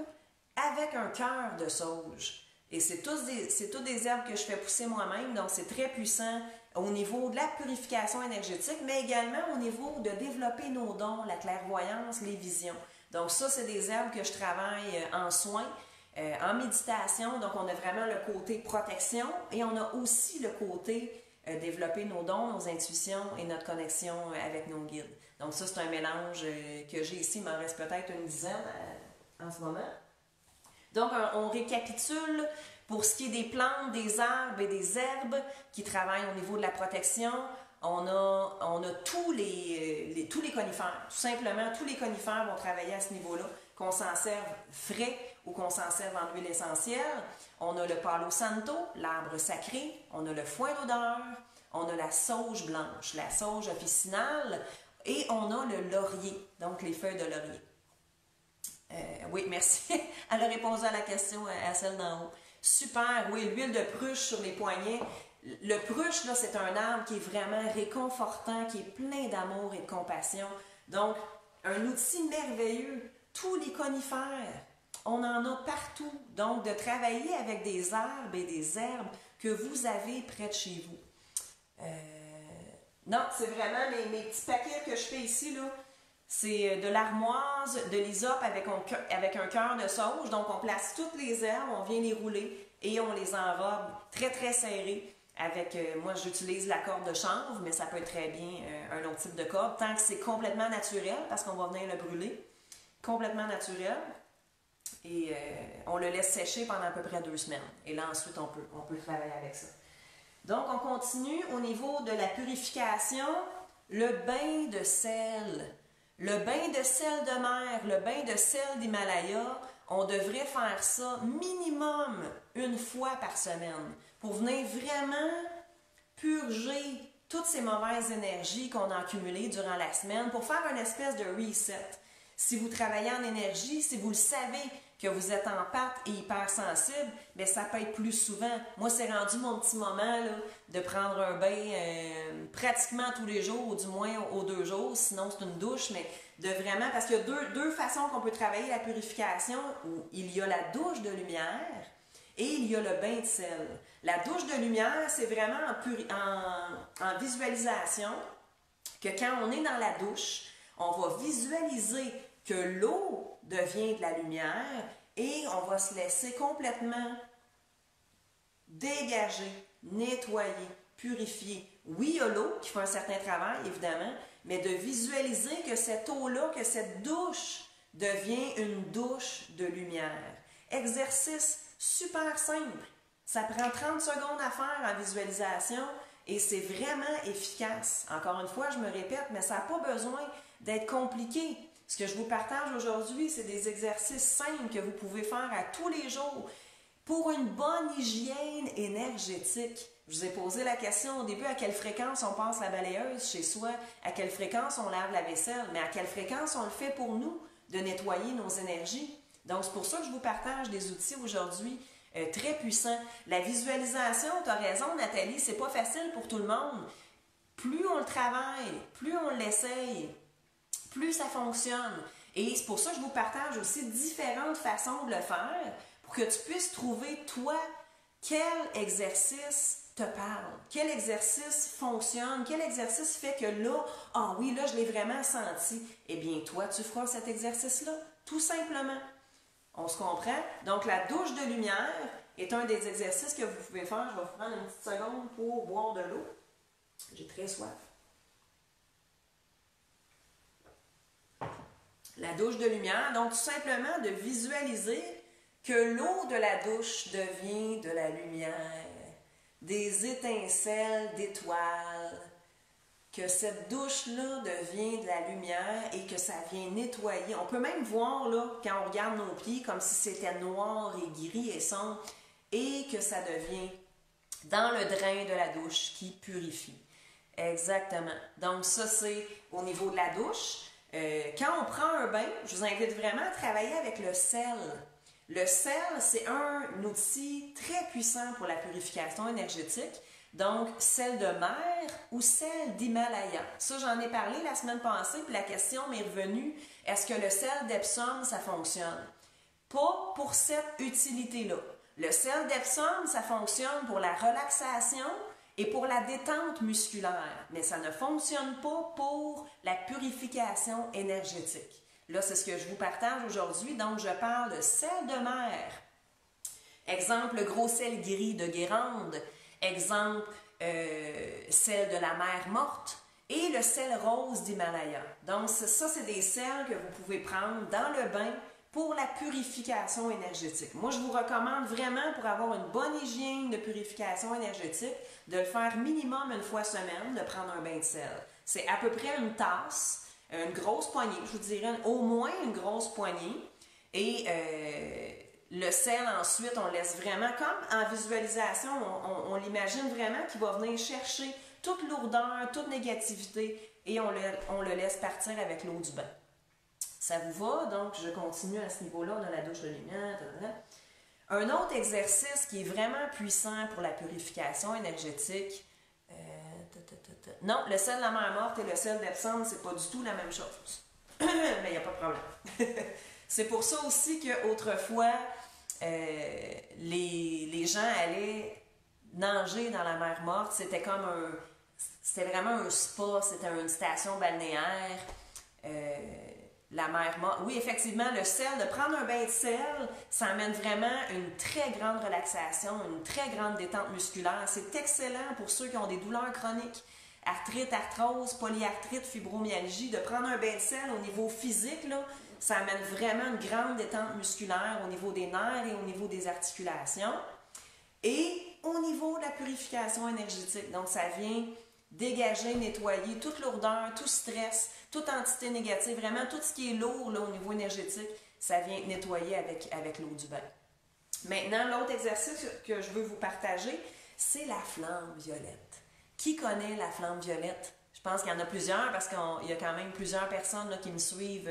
avec un cœur de sauge. Et c'est toutes des herbes que je fais pousser moi-même, donc c'est très puissant au niveau de la purification énergétique, mais également au niveau de développer nos dons, la clairvoyance, les visions. Donc ça, c'est des herbes que je travaille en soins, en méditation. Donc on a vraiment le côté protection et on a aussi le côté développer nos dons, nos intuitions et notre connexion avec nos guides. Donc ça, c'est un mélange que j'ai ici. Il m'en reste peut-être une dizaine en ce moment. Donc, on récapitule pour ce qui est des plantes, des arbres et des herbes qui travaillent au niveau de la protection. On a tous les conifères. Tout simplement, tous les conifères vont travailler à ce niveau-là, qu'on s'en serve frais ou qu'on s'en serve en huile essentielle. On a le Palo Santo, l'arbre sacré. On a le foin d'odeur. On a la sauge blanche, la sauge officinale. Et on a le laurier, donc les feuilles de laurier. Oui, merci. Elle a répondu à la question, à celle d'en haut. Super, oui, l'huile de pruche sur les poignets. Le pruche, là, c'est un arbre qui est vraiment réconfortant, qui est plein d'amour et de compassion. Donc, un outil merveilleux. Tous les conifères, on en a partout. Donc, de travailler avec des arbres et des herbes que vous avez près de chez vous. Non, c'est vraiment mes petits paquets que je fais ici, là. C'est de l'armoise, de l'hysope avec un cœur de sauge. Donc, on place toutes les herbes, on vient les rouler et on les enrobe très, très serrés. Moi, j'utilise la corde de chanvre, mais ça peut être très bien un autre type de corde, tant que c'est complètement naturel, parce qu'on va venir le brûler. Complètement naturel. Et on le laisse sécher pendant à peu près 2 semaines. Et là, ensuite, on peut travailler avec ça. Donc, on continue au niveau de la purification. Le bain de sel. Le bain de sel de mer, le bain de sel d'Himalaya, on devrait faire ça minimum 1 fois par semaine pour venir vraiment purger toutes ces mauvaises énergies qu'on a accumulées durant la semaine pour faire une espèce de reset. Si vous travaillez en énergie, si vous le savez que vous êtes en pâte et hypersensible, bien, ça peut être plus souvent. Moi, c'est rendu mon petit moment là, de prendre un bain pratiquement tous les jours, ou du moins aux 2 jours, sinon c'est une douche, mais de vraiment, parce qu'il y a deux façons qu'on peut travailler la purification, où il y a la douche de lumière et il y a le bain de sel. La douche de lumière, c'est vraiment en visualisation que quand on est dans la douche, on va visualiser que l'eau devient de la lumière et on va se laisser complètement dégager, nettoyer, purifier. Oui, il y a l'eau qui fait un certain travail, évidemment, mais de visualiser que cette eau-là, que cette douche devient une douche de lumière. Exercice super simple. Ça prend 30 secondes à faire en visualisation et c'est vraiment efficace. Encore une fois, je me répète, mais ça n'a pas besoin d'être compliqué. Ce que je vous partage aujourd'hui, c'est des exercices simples que vous pouvez faire à tous les jours pour une bonne hygiène énergétique. Je vous ai posé la question au début, à quelle fréquence on passe la balayeuse chez soi, à quelle fréquence on lave la vaisselle, mais à quelle fréquence on le fait pour nous, de nettoyer nos énergies. Donc, c'est pour ça que je vous partage des outils aujourd'hui très puissants. La visualisation, tu as raison, Nathalie, c'est pas facile pour tout le monde. Plus on le travaille, plus on l'essaye, plus ça fonctionne. Et c'est pour ça que je vous partage aussi différentes façons de le faire pour que tu puisses trouver, toi, quel exercice te parle, quel exercice fonctionne, quel exercice fait que là, ah oui, là, je l'ai vraiment senti. Eh bien, toi, tu feras cet exercice-là, tout simplement. On se comprend? Donc, la douche de lumière est un des exercices que vous pouvez faire. Je vais vous prendre une petite seconde pour boire de l'eau. J'ai très soif. La douche de lumière, donc tout simplement de visualiser que l'eau de la douche devient de la lumière, des étincelles d'étoiles, que cette douche-là devient de la lumière et que ça vient nettoyer. On peut même voir, là, quand on regarde nos pieds, comme si c'était noir et gris et sombre, et que ça devient dans le drain de la douche qui purifie. Exactement. Donc ça, c'est au niveau de la douche. Quand on prend un bain, je vous invite vraiment à travailler avec le sel. Le sel, c'est un outil très puissant pour la purification énergétique. Donc, sel de mer ou sel d'Himalaya. Ça, j'en ai parlé la semaine passée, puis la question m'est revenue, est-ce que le sel d'Epsom, ça fonctionne? Pas pour cette utilité-là. Le sel d'Epsom, ça fonctionne pour la relaxation et pour la détente musculaire, mais ça ne fonctionne pas pour la purification énergétique. Là, c'est ce que je vous partage aujourd'hui. Donc, je parle de sel de mer. Exemple, le gros sel gris de Guérande. Exemple, sel de la mer morte. Et le sel rose d'Himalaya. Donc, ça, c'est des sels que vous pouvez prendre dans le bain pour la purification énergétique. Moi, je vous recommande vraiment, pour avoir une bonne hygiène de purification énergétique, de le faire minimum une fois semaine, de prendre un bain de sel. C'est à peu près une tasse, une grosse poignée, je vous dirais au moins une grosse poignée. Et le sel, ensuite, on laisse vraiment, comme en visualisation, on l'imagine vraiment qu'il va venir chercher toute lourdeur, toute négativité, et on le laisse partir avec l'eau du bain. Ça vous va? Donc, je continue à ce niveau-là. On a la douche de lumière. Un autre exercice qui est vraiment puissant pour la purification énergétique. Non, le sel de la mer morte et le sel d'Epsom, c'est pas du tout la même chose. Mais il n'y a pas de problème. C'est pour ça aussi qu'autrefois, les gens allaient nager dans la mer morte. C'était comme c'était vraiment un spa, c'était une station balnéaire. La mer morte. Oui, effectivement, le sel, de prendre un bain de sel, ça amène vraiment une très grande relaxation, une très grande détente musculaire. C'est excellent pour ceux qui ont des douleurs chroniques, arthrite, arthrose, polyarthrite, fibromyalgie. De prendre un bain de sel au niveau physique, là, ça amène vraiment une grande détente musculaire au niveau des nerfs et au niveau des articulations. Et au niveau de la purification énergétique. Donc, ça vient dégager, nettoyer toute lourdeur, tout stress, toute entité négative, vraiment tout ce qui est lourd là, au niveau énergétique, ça vient nettoyer avec l'eau du bain. Maintenant, l'autre exercice que je veux vous partager, c'est la flamme violette. Qui connaît la flamme violette? Je pense qu'il y en a plusieurs parce qu'il y a quand même plusieurs personnes là, qui me suivent,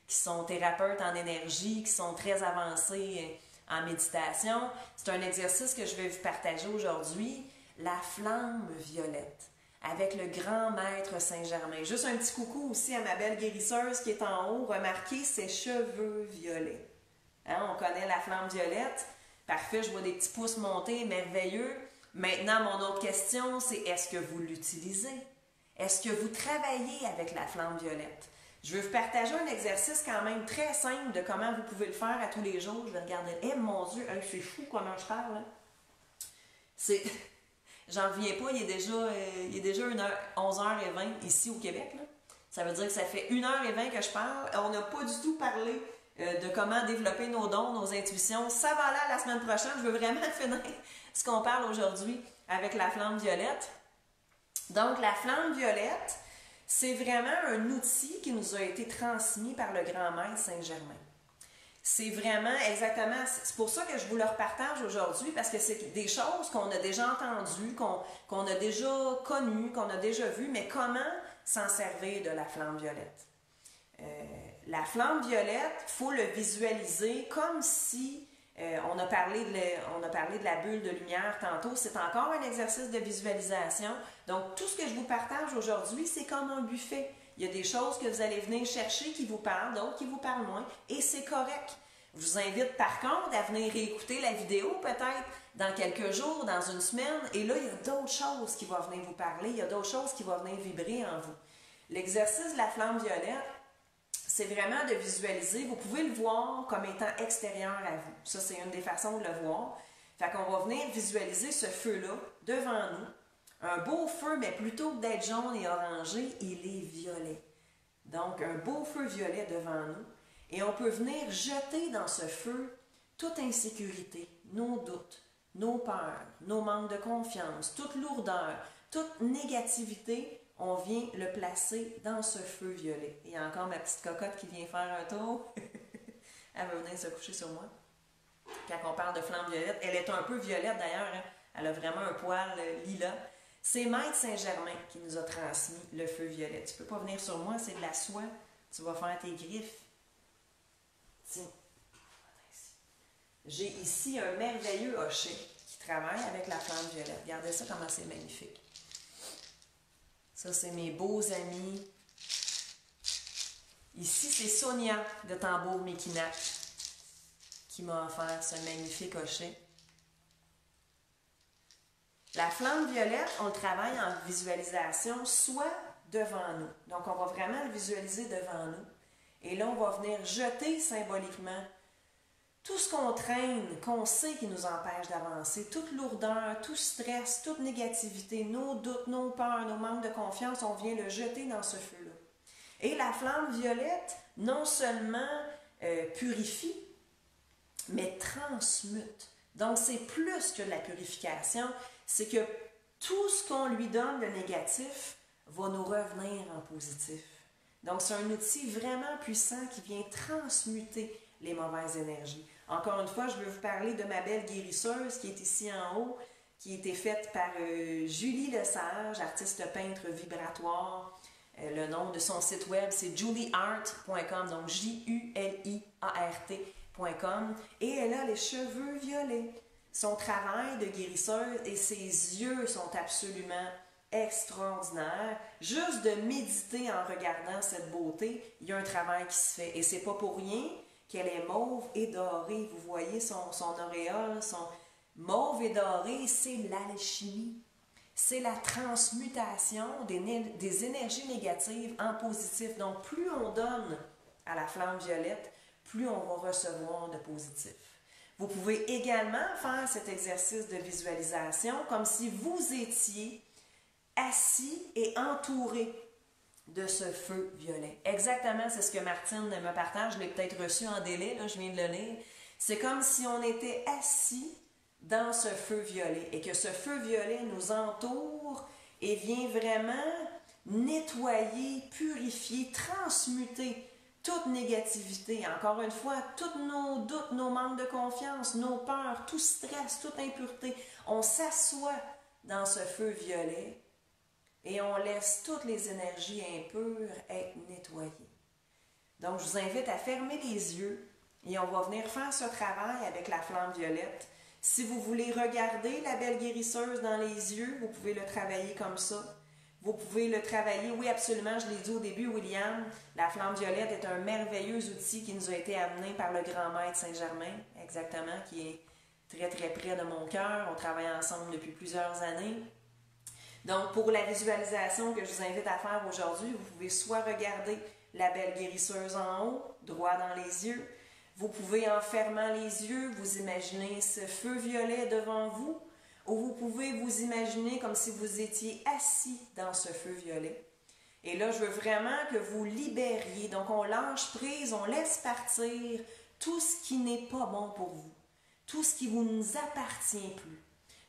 qui sont thérapeutes en énergie, qui sont très avancées en méditation. C'est un exercice que je vais vous partager aujourd'hui, la flamme violette, avec le grand maître Saint-Germain. Juste un petit coucou aussi à ma belle guérisseuse qui est en haut. Remarquez ses cheveux violets. Hein, on connaît la flamme violette. Parfait, je vois des petits pouces monter, merveilleux. Maintenant, mon autre question, c'est est-ce que vous l'utilisez? Est-ce que vous travaillez avec la flamme violette? Je veux vous partager un exercice quand même très simple de comment vous pouvez le faire à tous les jours. Je vais regarder. Eh mon Dieu, c'est fou comment je parle. Hein? C'est... J'en reviens pas, il est déjà 11h20 ici au Québec. Là. Ça veut dire que ça fait 1h20 que je parle. On n'a pas du tout parlé de comment développer nos dons, nos intuitions. Ça va aller à la semaine prochaine. Je veux vraiment finir ce qu'on parle aujourd'hui avec la flamme violette. Donc, la flamme violette, c'est vraiment un outil qui nous a été transmis par le grand maître Saint-Germain. C'est vraiment exactement, c'est pour ça que je vous le repartage aujourd'hui, parce que c'est des choses qu'on a déjà entendues, qu'on a déjà connues, qu'on a déjà vues, mais comment s'en servir de la flamme violette? la flamme violette, il faut le visualiser comme si on a parlé de la bulle de lumière tantôt. C'est encore un exercice de visualisation. Donc, tout ce que je vous partage aujourd'hui, c'est comme un buffet. Il y a des choses que vous allez venir chercher qui vous parlent, d'autres qui vous parlent moins, et c'est correct. Je vous invite par contre à venir réécouter la vidéo peut-être dans quelques jours, dans une semaine, et là, il y a d'autres choses qui vont venir vous parler, il y a d'autres choses qui vont venir vibrer en vous. L'exercice de la flamme violette, c'est vraiment de visualiser. Vous pouvez le voir comme étant extérieur à vous. Ça, c'est une des façons de le voir. Fait qu'on va venir visualiser ce feu-là devant nous. Un beau feu, mais plutôt que d'être jaune et orangé, il est violet. Donc, un beau feu violet devant nous. Et on peut venir jeter dans ce feu toute insécurité, nos doutes, nos peurs, nos manques de confiance, toute lourdeur, toute négativité. On vient le placer dans ce feu violet. Il y a encore ma petite cocotte qui vient faire un tour. Elle va venir se coucher sur moi. Quand on parle de flamme violette, elle est un peu violette d'ailleurs. Hein? Elle a vraiment un poil lilas. C'est Maître Saint-Germain qui nous a transmis le feu violet. Tu ne peux pas venir sur moi, c'est de la soie. Tu vas faire tes griffes. Tiens. J'ai ici un merveilleux hochet qui travaille avec la flamme violette. Regardez ça comment c'est magnifique. Ça, c'est mes beaux amis. Ici, c'est Sonia de Tambour Mekinac qui m'a offert ce magnifique hochet. La flamme violette, on le travaille en visualisation, soit devant nous. Donc, on va vraiment le visualiser devant nous. Et là, on va venir jeter symboliquement tout ce qu'on traîne, qu'on sait qui nous empêche d'avancer, toute lourdeur, tout stress, toute négativité, nos doutes, nos peurs, nos manques de confiance, on vient le jeter dans ce feu-là. Et la flamme violette, non seulement purifie, mais transmute. Donc, c'est plus que de la purification, c'est que tout ce qu'on lui donne de négatif va nous revenir en positif. Donc, c'est un outil vraiment puissant qui vient transmuter les mauvaises énergies. Encore une fois, je veux vous parler de ma belle guérisseuse qui est ici en haut, qui a été faite par Julie Lesage, artiste peintre vibratoire. Le nom de son site web, c'est julieart.com, donc Juliart.com. Et elle a les cheveux violets. Son travail de guérisseuse et ses yeux sont absolument extraordinaires. Juste de méditer en regardant cette beauté, il y a un travail qui se fait. Et c'est pas pour rien qu'elle est mauve et dorée. Vous voyez son auréole, son mauve et doré, c'est l'alchimie. C'est la transmutation des énergies négatives en positif. Donc, plus on donne à la flamme violette, plus on va recevoir de positif. Vous pouvez également faire cet exercice de visualisation comme si vous étiez assis et entouré de ce feu violet. Exactement, c'est ce que Martine me partage. Je l'ai peut-être reçu en délai, là, je viens de le lire. C'est comme si on était assis dans ce feu violet et que ce feu violet nous entoure et vient vraiment nettoyer, purifier, transmuter toute négativité. Encore une fois, tous nos doutes, nos manques de confiance, nos peurs, tout stress, toute impureté. On s'assoit dans ce feu violet et on laisse toutes les énergies impures être nettoyées. Donc, je vous invite à fermer les yeux et on va venir faire ce travail avec la flamme violette. Si vous voulez regarder la belle guérisseuse dans les yeux, vous pouvez le travailler comme ça. Vous pouvez le travailler, oui absolument, je l'ai dit au début, William, la flamme violette est un merveilleux outil qui nous a été amené par le grand maître Saint-Germain, exactement, qui est très très près de mon cœur. On travaille ensemble depuis plusieurs années. Donc, pour la visualisation que je vous invite à faire aujourd'hui, vous pouvez soit regarder la belle guérisseuse en haut, droit dans les yeux. Vous pouvez, en fermant les yeux, vous imaginer ce feu violet devant vous, ou vous pouvez vous imaginer comme si vous étiez assis dans ce feu violet. Et là, je veux vraiment que vous libériez. Donc, on lâche prise, on laisse partir tout ce qui n'est pas bon pour vous, tout ce qui ne vous appartient plus.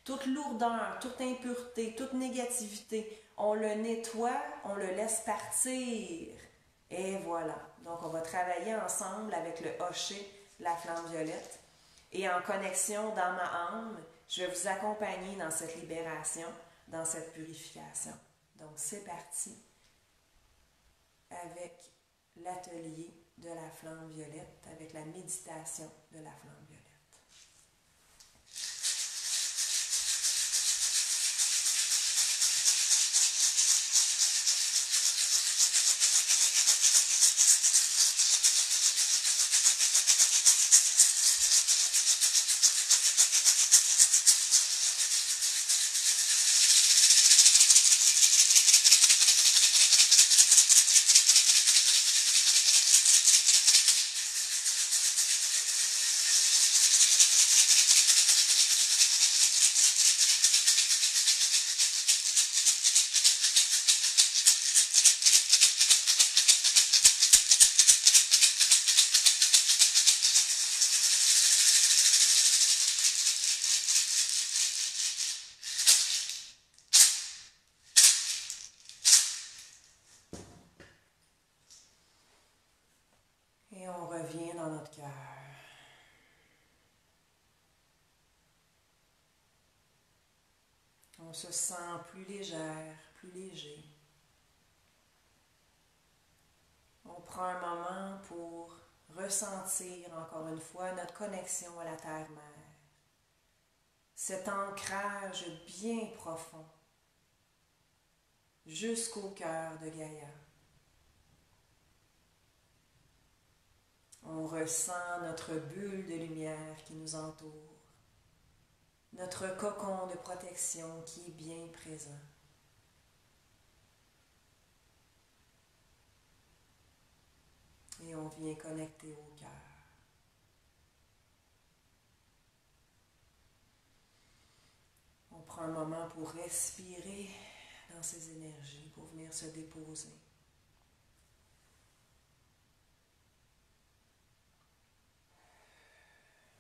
Toute lourdeur, toute impureté, toute négativité, on le nettoie, on le laisse partir. Et voilà. Donc, on va travailler ensemble avec le hochet, la flamme violette. Et en connexion dans ma âme, je vais vous accompagner dans cette libération, dans cette purification. Donc, c'est parti avec l'atelier de la flamme violette avec la méditation de la flamme violette. Et on revient dans notre cœur. On se sent plus légère, plus léger. On prend un moment pour ressentir encore une fois notre connexion à la Terre-Mère. Cet ancrage bien profond jusqu'au cœur de Gaïa. On ressent notre bulle de lumière qui nous entoure, notre cocon de protection qui est bien présent. Et on vient connecter au cœur. On prend un moment pour respirer dans ces énergies, pour venir se déposer.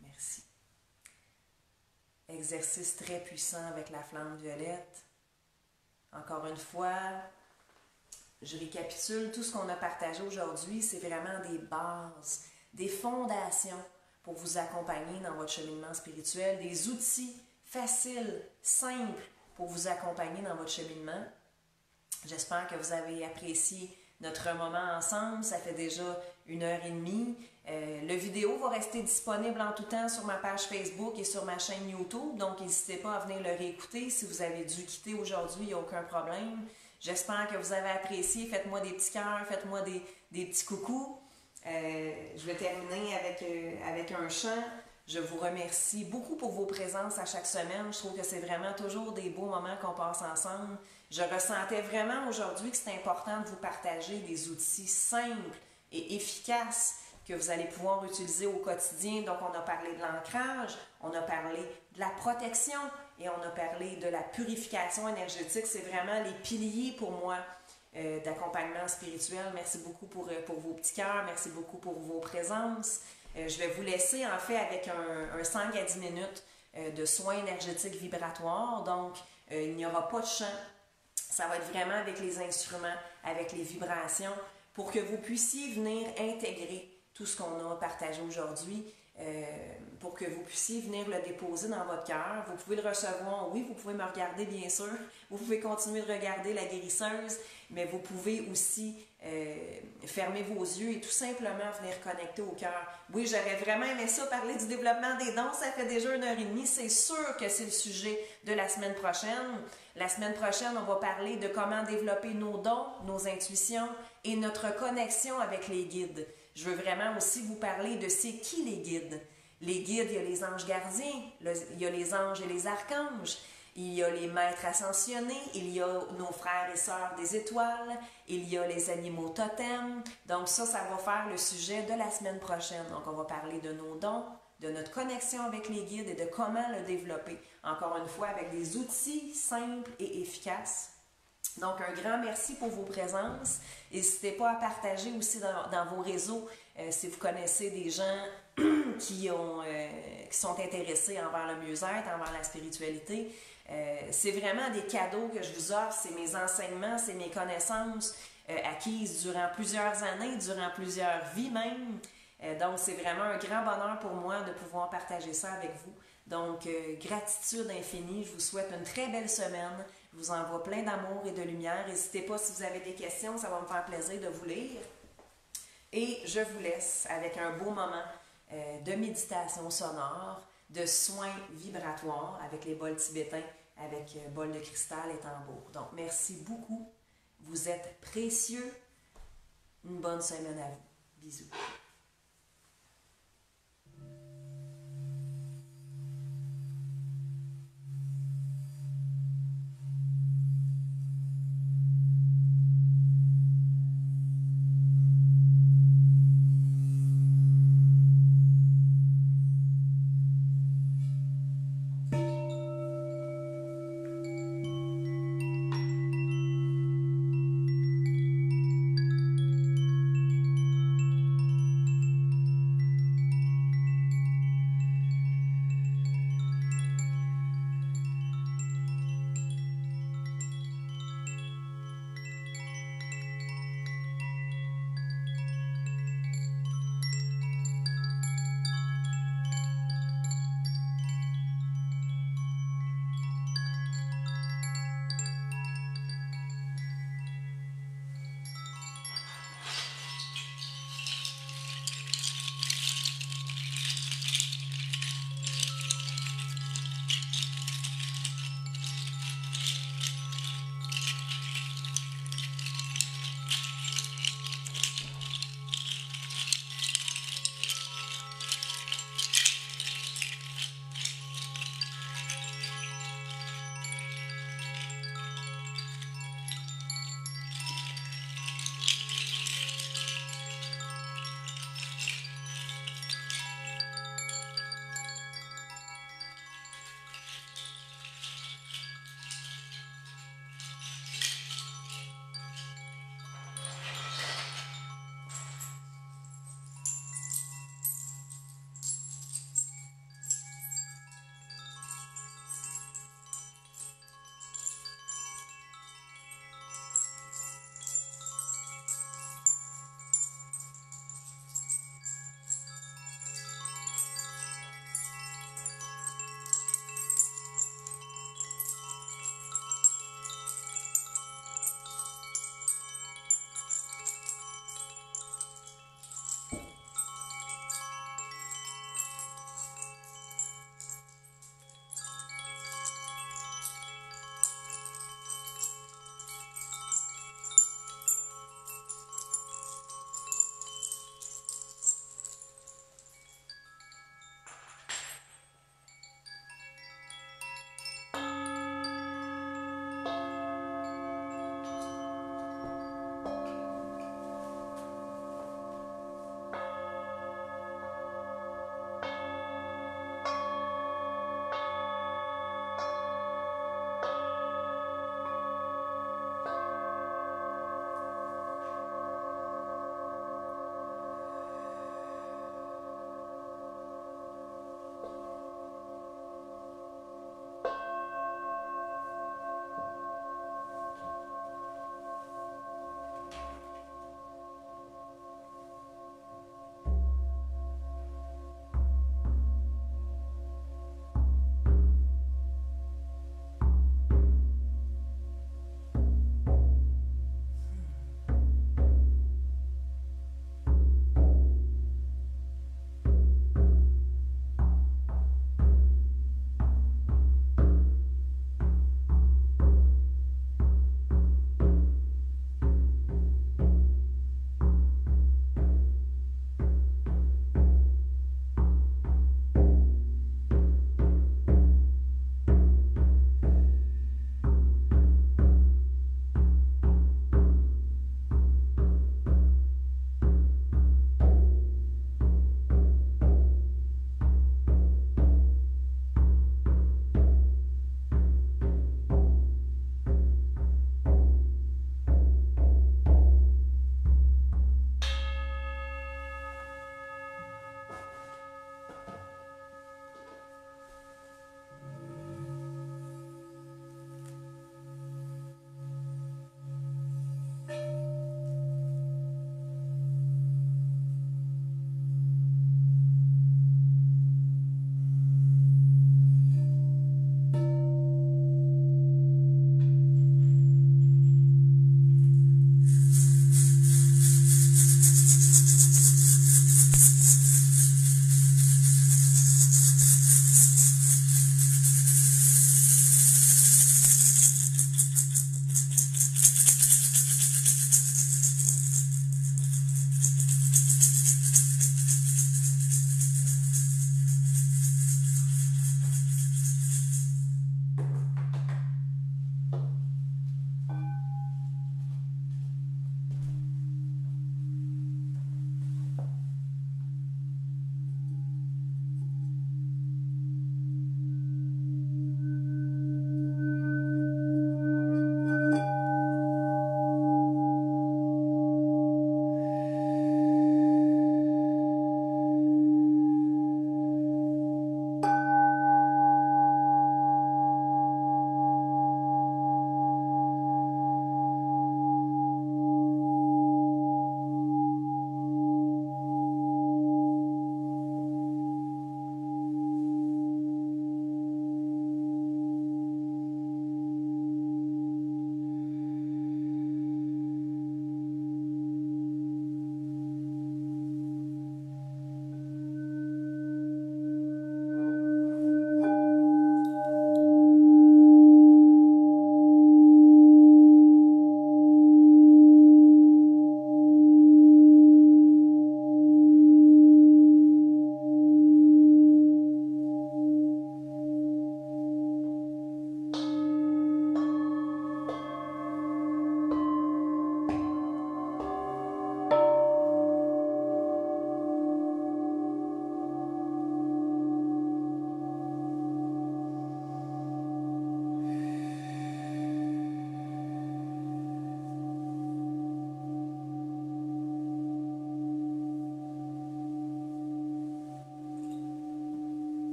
Merci. Exercice très puissant avec la flamme violette. Encore une fois, je récapitule, tout ce qu'on a partagé aujourd'hui, c'est vraiment des bases, des fondations pour vous accompagner dans votre cheminement spirituel, des outils faciles, simples pour vous accompagner dans votre cheminement. J'espère que vous avez apprécié notre moment ensemble. Ça fait déjà 1h30. Le vidéo va rester disponible en tout temps sur ma page Facebook et sur ma chaîne YouTube. Donc, n'hésitez pas à venir le réécouter. Si vous avez dû quitter aujourd'hui, il n'y a aucun problème. J'espère que vous avez apprécié. Faites-moi des petits cœurs, faites-moi des petits coucous. Je vais terminer avec un chant. Je vous remercie beaucoup pour vos présences à chaque semaine. Je trouve que c'est vraiment toujours des beaux moments qu'on passe ensemble. Je ressentais vraiment aujourd'hui que c'est important de vous partager des outils simples et efficaces que vous allez pouvoir utiliser au quotidien. Donc, on a parlé de l'ancrage, on a parlé de la protection et on a parlé de la purification énergétique. C'est vraiment les piliers pour moi d'accompagnement spirituel. Merci beaucoup pour vos petits cœurs. Merci beaucoup pour vos présences. Je vais vous laisser en fait avec un 5 à 10 minutes de soins énergétiques vibratoires. Donc, il n'y aura pas de chant. Ça va être vraiment avec les instruments, avec les vibrations, pour que vous puissiez venir intégrer tout ce qu'on a partagé aujourd'hui, pour que vous puissiez venir le déposer dans votre cœur. Vous pouvez le recevoir, oui, vous pouvez me regarder bien sûr, vous pouvez continuer de regarder la guérisseuse, mais vous pouvez aussi fermer vos yeux et tout simplement venir connecter au cœur. Oui, j'aurais vraiment aimé ça, parler du développement des dons, ça fait déjà 1h30, c'est sûr que c'est le sujet de la semaine prochaine. La semaine prochaine, on va parler de comment développer nos dons, nos intuitions et notre connexion avec les guides. Je veux vraiment aussi vous parler de c'est qui les guides. Les guides, il y a les anges gardiens, il y a les anges et les archanges, il y a les maîtres ascensionnés, il y a nos frères et sœurs des étoiles, il y a les animaux totems. Donc ça va faire le sujet de la semaine prochaine. Donc on va parler de nos dons, de notre connexion avec les guides et de comment le développer. Encore une fois, avec des outils simples et efficaces. Donc, un grand merci pour vos présences. N'hésitez pas à partager aussi dans vos réseaux si vous connaissez des gens qui sont intéressés envers le mieux-être, envers la spiritualité. C'est vraiment des cadeaux que je vous offre. C'est mes enseignements, c'est mes connaissances acquises durant plusieurs années, durant plusieurs vies même. Donc, c'est vraiment un grand bonheur pour moi de pouvoir partager ça avec vous. Donc, gratitude infinie. Je vous souhaite une très belle semaine. Je vous envoie plein d'amour et de lumière. N'hésitez pas si vous avez des questions, ça va me faire plaisir de vous lire. Et je vous laisse avec un beau moment de méditation sonore, de soins vibratoires avec les bols tibétains, avec bol de cristal et tambour. Donc, merci beaucoup. Vous êtes précieux. Une bonne semaine à vous. Bisous.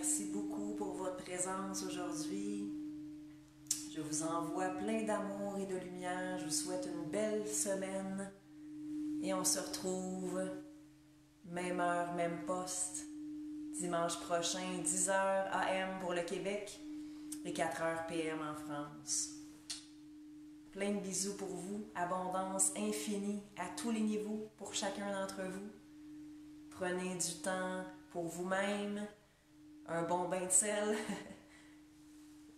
Merci beaucoup pour votre présence aujourd'hui. Je vous envoie plein d'amour et de lumière. Je vous souhaite une belle semaine. Et on se retrouve, même heure, même poste, dimanche prochain, 10h AM pour le Québec et 4h PM en France. Plein de bisous pour vous, abondance infinie à tous les niveaux pour chacun d'entre vous. Prenez du temps pour vous-même, un bon bain de sel,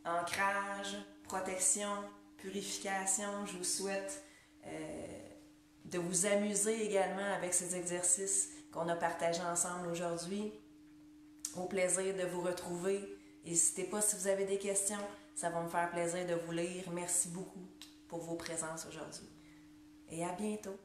ancrage, protection, purification. Je vous souhaite de vous amuser également avec ces exercices qu'on a partagés ensemble aujourd'hui. Au plaisir de vous retrouver. N'hésitez pas si vous avez des questions, ça va me faire plaisir de vous lire. Merci beaucoup pour vos présences aujourd'hui. Et à bientôt!